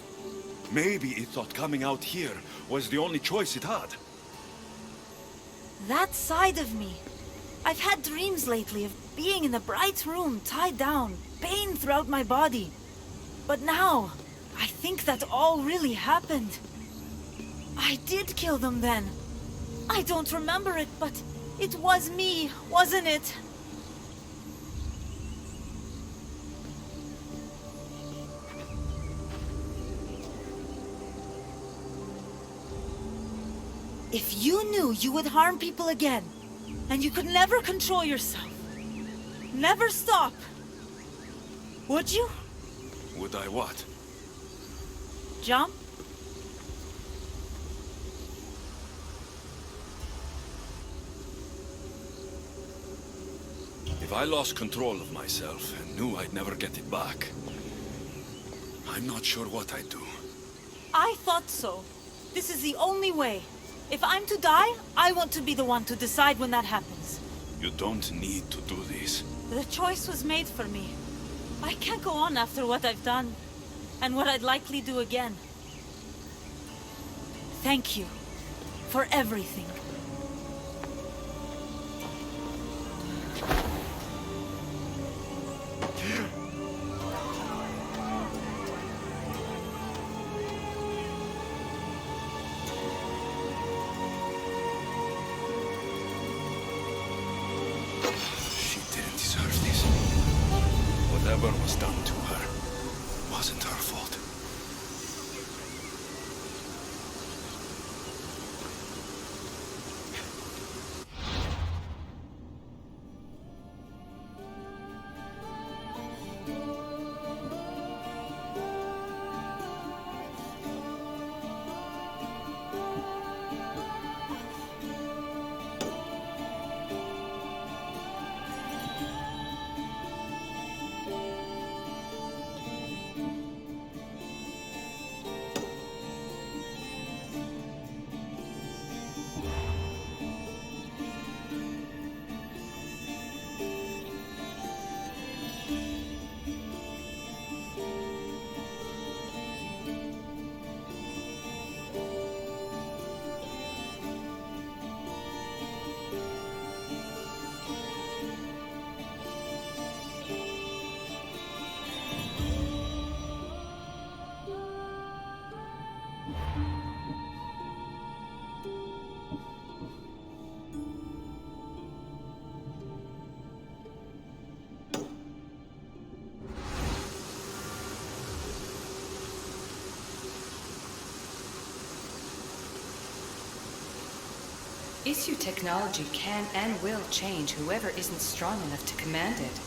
Maybe it thought coming out here was the only choice it had. That side of me. I've had dreams lately of being in a bright room, tied down, pain throughout my body. But now, I think that all really happened. I did kill them then. I don't remember it, but it was me, wasn't it? If you knew you would harm people again, and you could never control yourself, never stop, would you? Would I what? Jump? If I lost control of myself and knew I'd never get it back, I'm not sure what I'd do. I thought so. This is the only way. If I'm to die, I want to be the one to decide when that happens. You don't need to do this. The choice was made for me. I can't go on after what I've done, and what I'd likely do again. Thank you for everything. Whatever was done to her wasn't her fault. Issue technology can and will change whoever isn't strong enough to command it.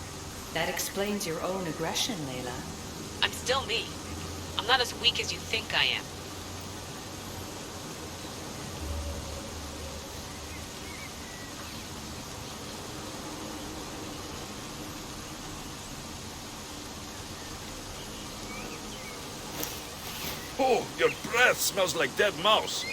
That explains your own aggression, Layla. I'm still me. I'm not as weak as you think I am. Oh, your breath smells like dead mouse.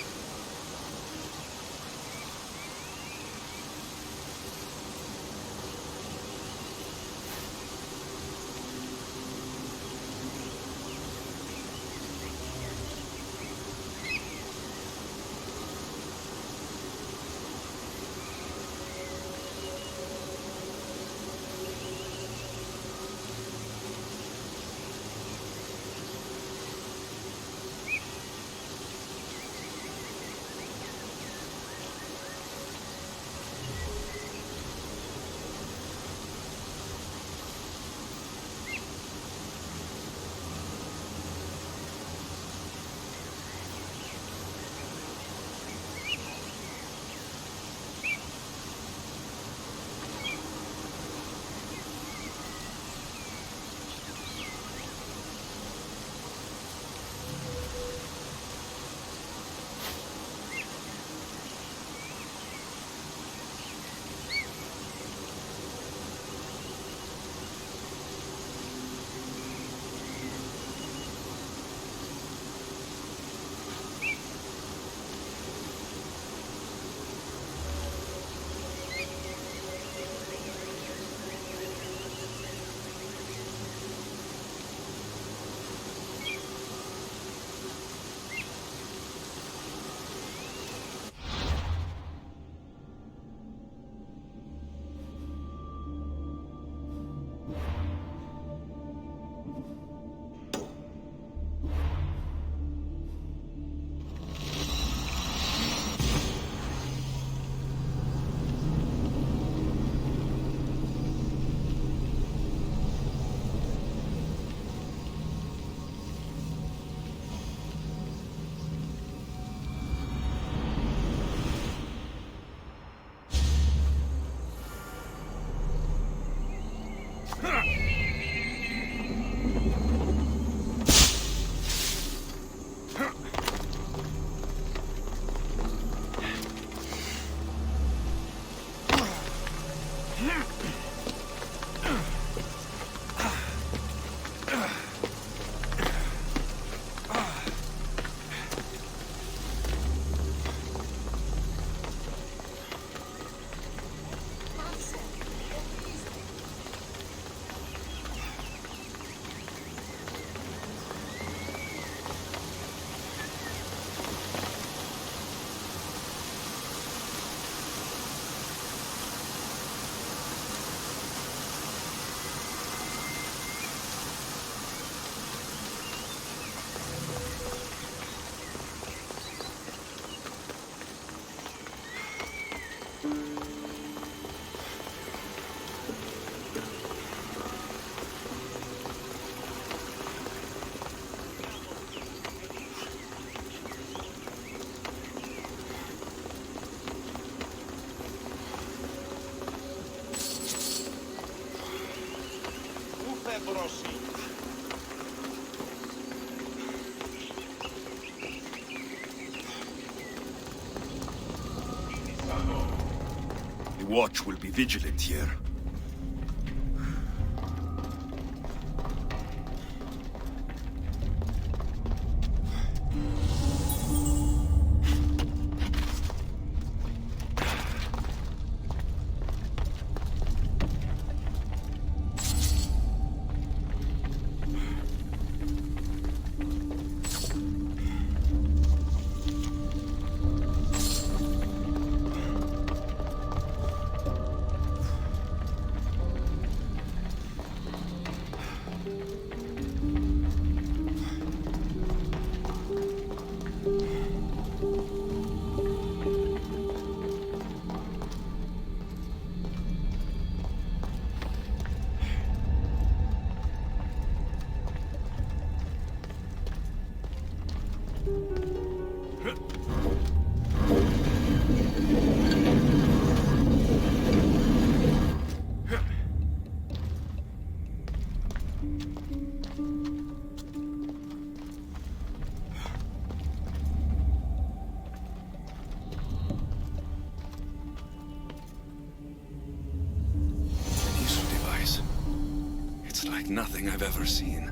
The Watch will be vigilant here. Nothing I've ever seen.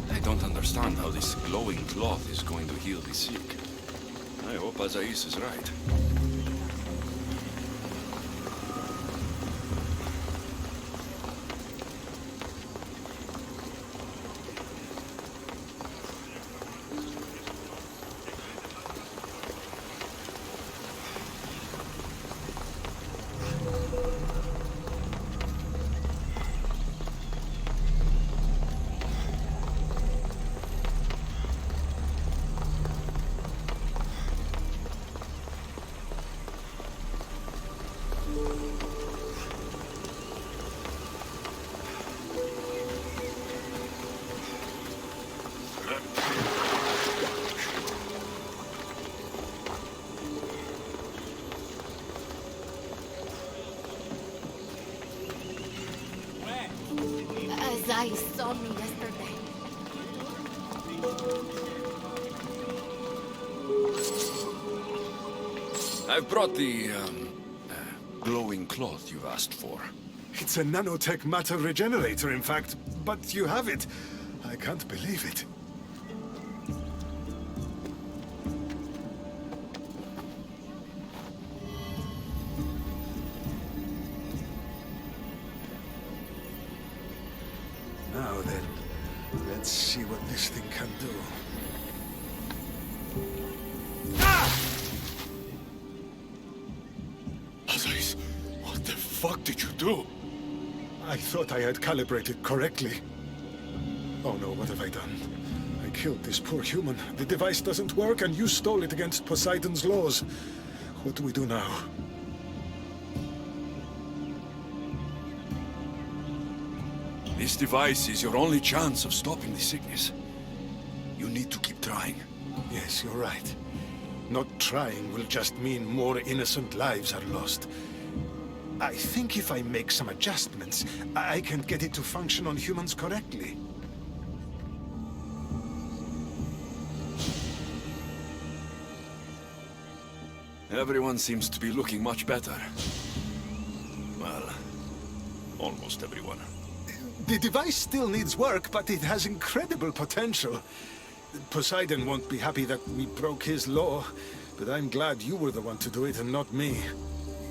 I don't understand how this glowing cloth is going to heal the sick. I hope Azais is right. Azai saw me yesterday. I've brought the, glowing cloth you've asked for. It's a nanotech matter regenerator, in fact, but you have it. I can't believe it. Now then, let's see what this thing can do. Azais, what the fuck did you do? I thought I had calibrated correctly. Oh no, what have I done? I killed this poor human. The device doesn't work, and you stole it against Poseidon's laws. What do we do now? This device is your only chance of stopping the sickness. You need to keep trying. Yes, you're right. Not trying will just mean more innocent lives are lost. I think if I make some adjustments, I can get it to function on humans correctly. Everyone seems to be looking much better. Well, almost everyone. The device still needs work, but it has incredible potential. Poseidon won't be happy that we broke his law, but I'm glad you were the one to do it and not me.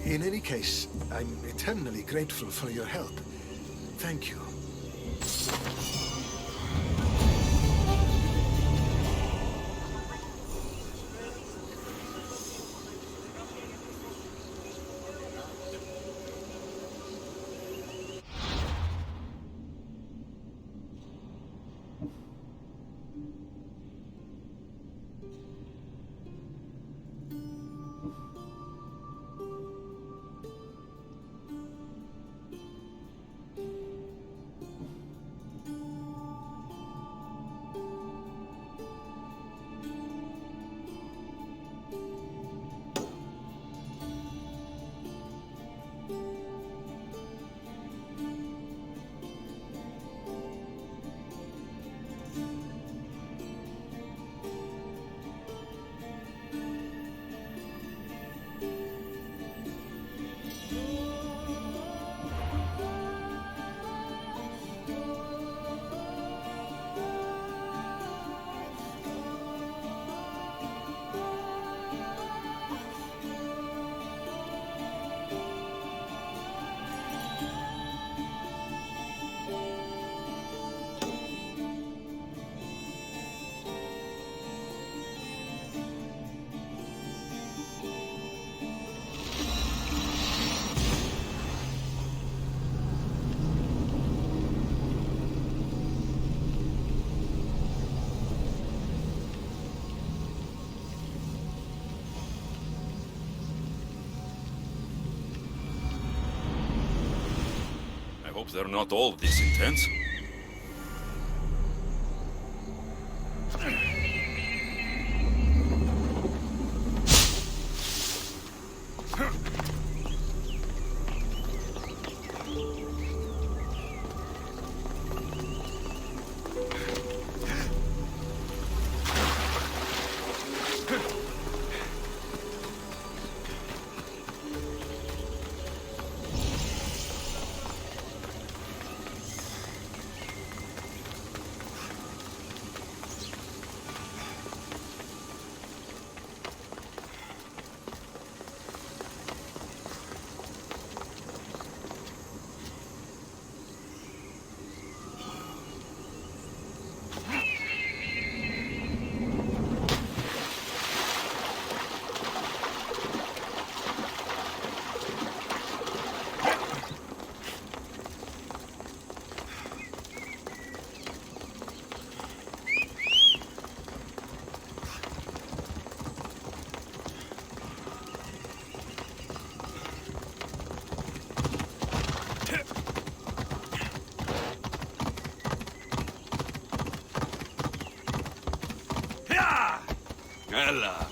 In any case, I'm eternally grateful for your help. Thank you. Hope they're not all this intense. Ella.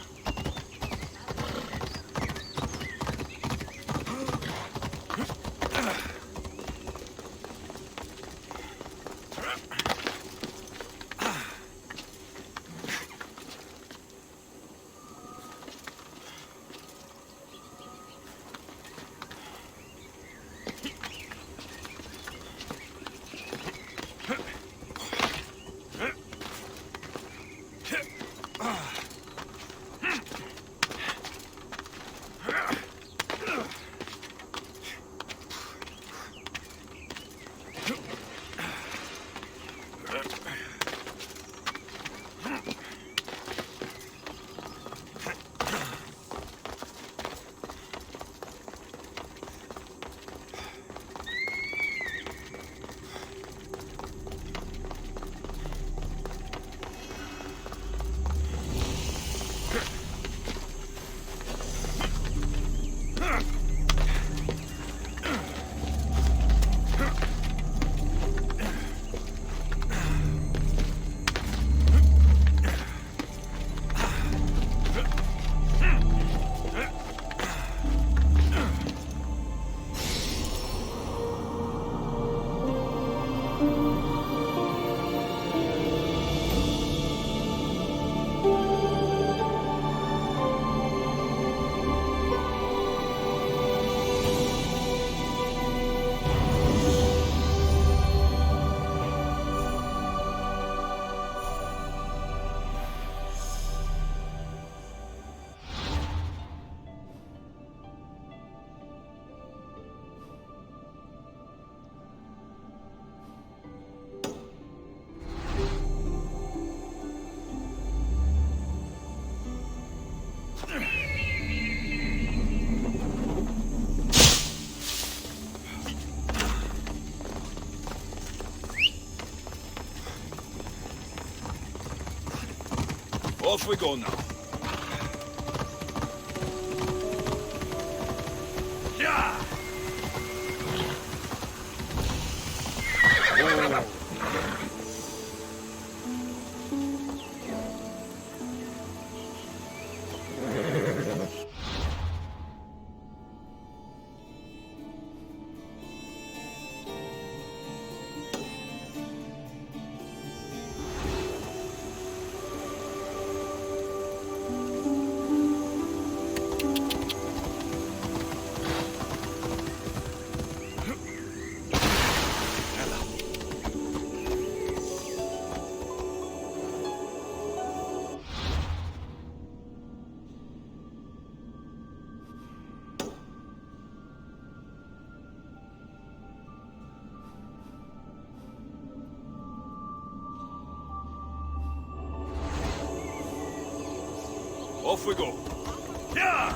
Off we go now. Yeah! Off we go. Yeah!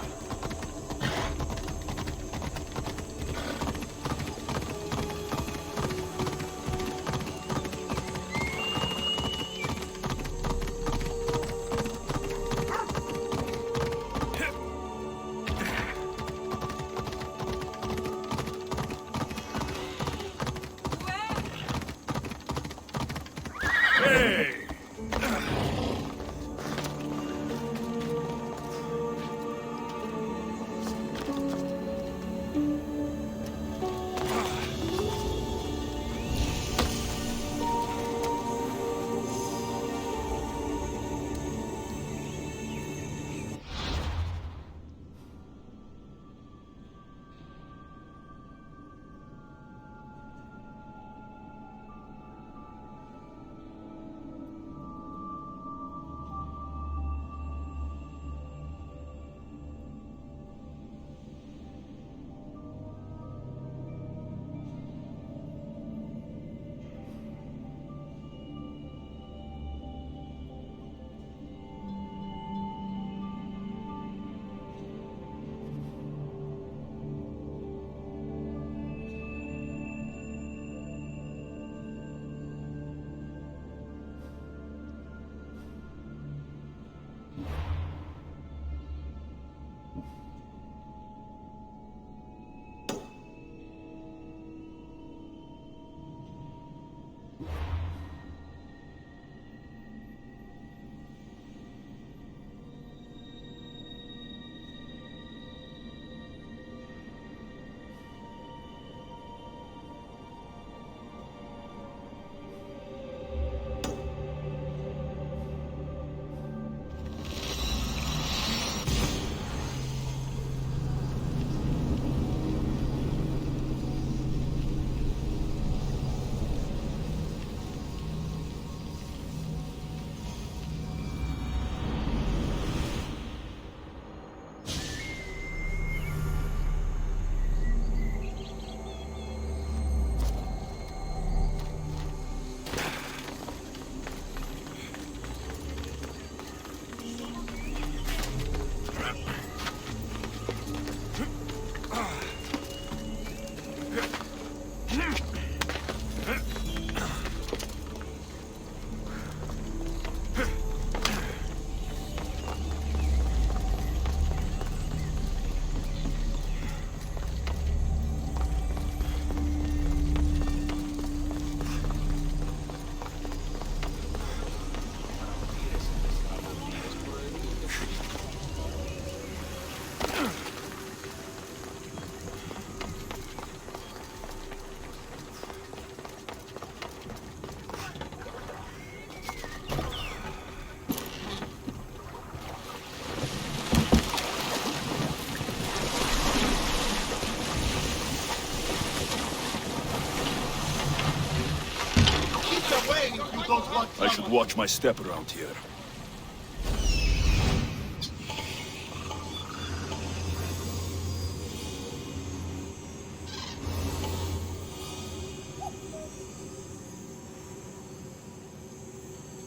I should watch my step around here.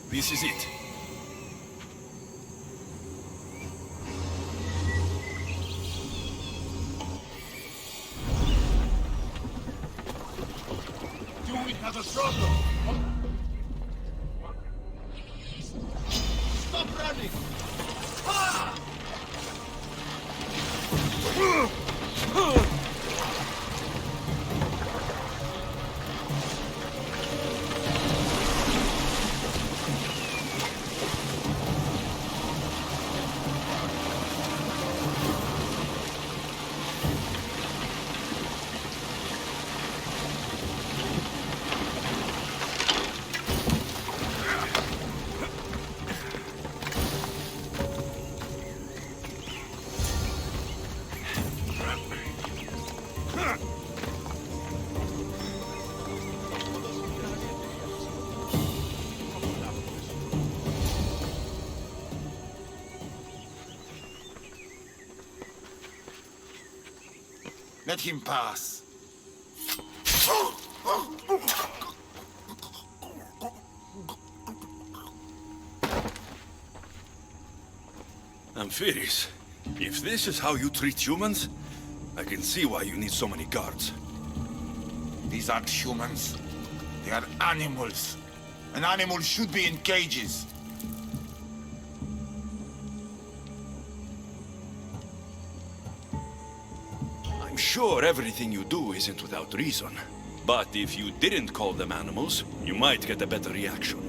This is it. Do we have a problem? Stop running! Ah! Let him pass. Amphiris, if this is how you treat humans, I can see why you need so many guards. These aren't humans. They are animals. An animal should be in cages. I'm sure everything you do isn't without reason. But if you didn't call them animals, you might get a better reaction.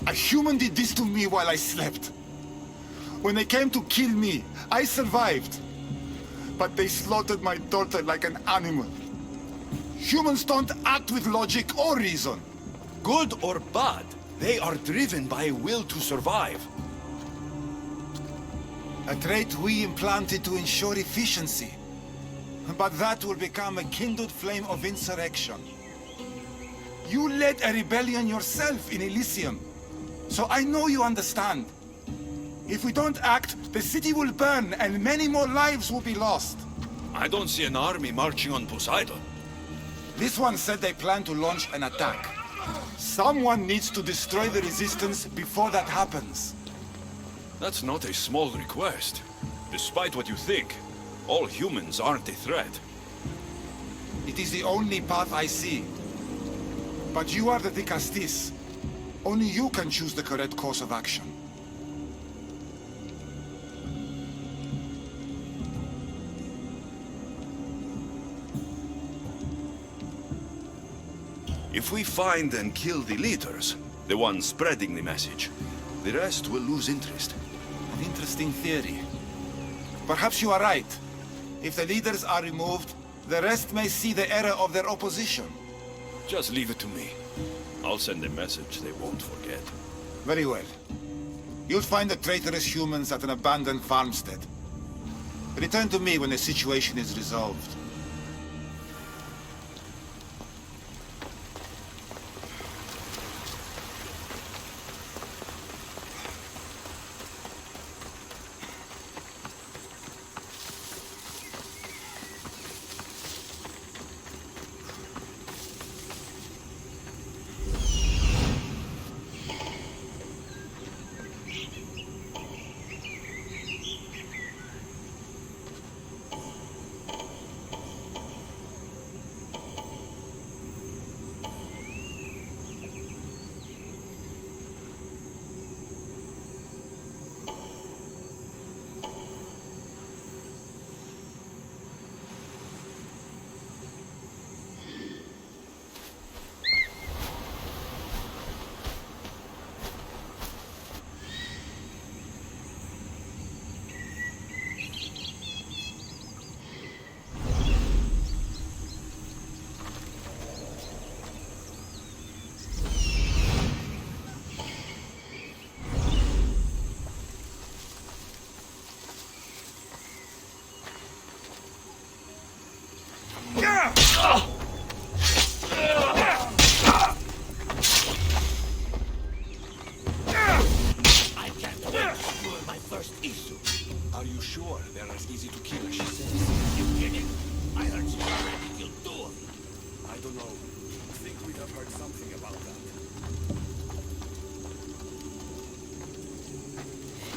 A human did this to me while I slept. When they came to kill me, I survived. But they slaughtered my daughter like an animal. Humans don't act with logic or reason. Good or bad, they are driven by a will to survive. A trait we implanted to ensure efficiency. But that will become a kindled flame of insurrection. You led a rebellion yourself in Elysium, so I know you understand. If we don't act, the city will burn and many more lives will be lost. I don't see an army marching on Poseidon. This one said they plan to launch an attack. Someone needs to destroy the resistance before that happens. That's not a small request. Despite what you think, all humans aren't a threat. It is the only path I see. But you are the Dicastis. Only you can choose the correct course of action. If we find and kill the leaders, the ones spreading the message, the rest will lose interest. An interesting theory. Perhaps you are right. If the leaders are removed, the rest may see the error of their opposition. Just leave it to me. I'll send a message they won't forget. Very well. You'll find the traitorous humans at an abandoned farmstead. Return to me when the situation is resolved.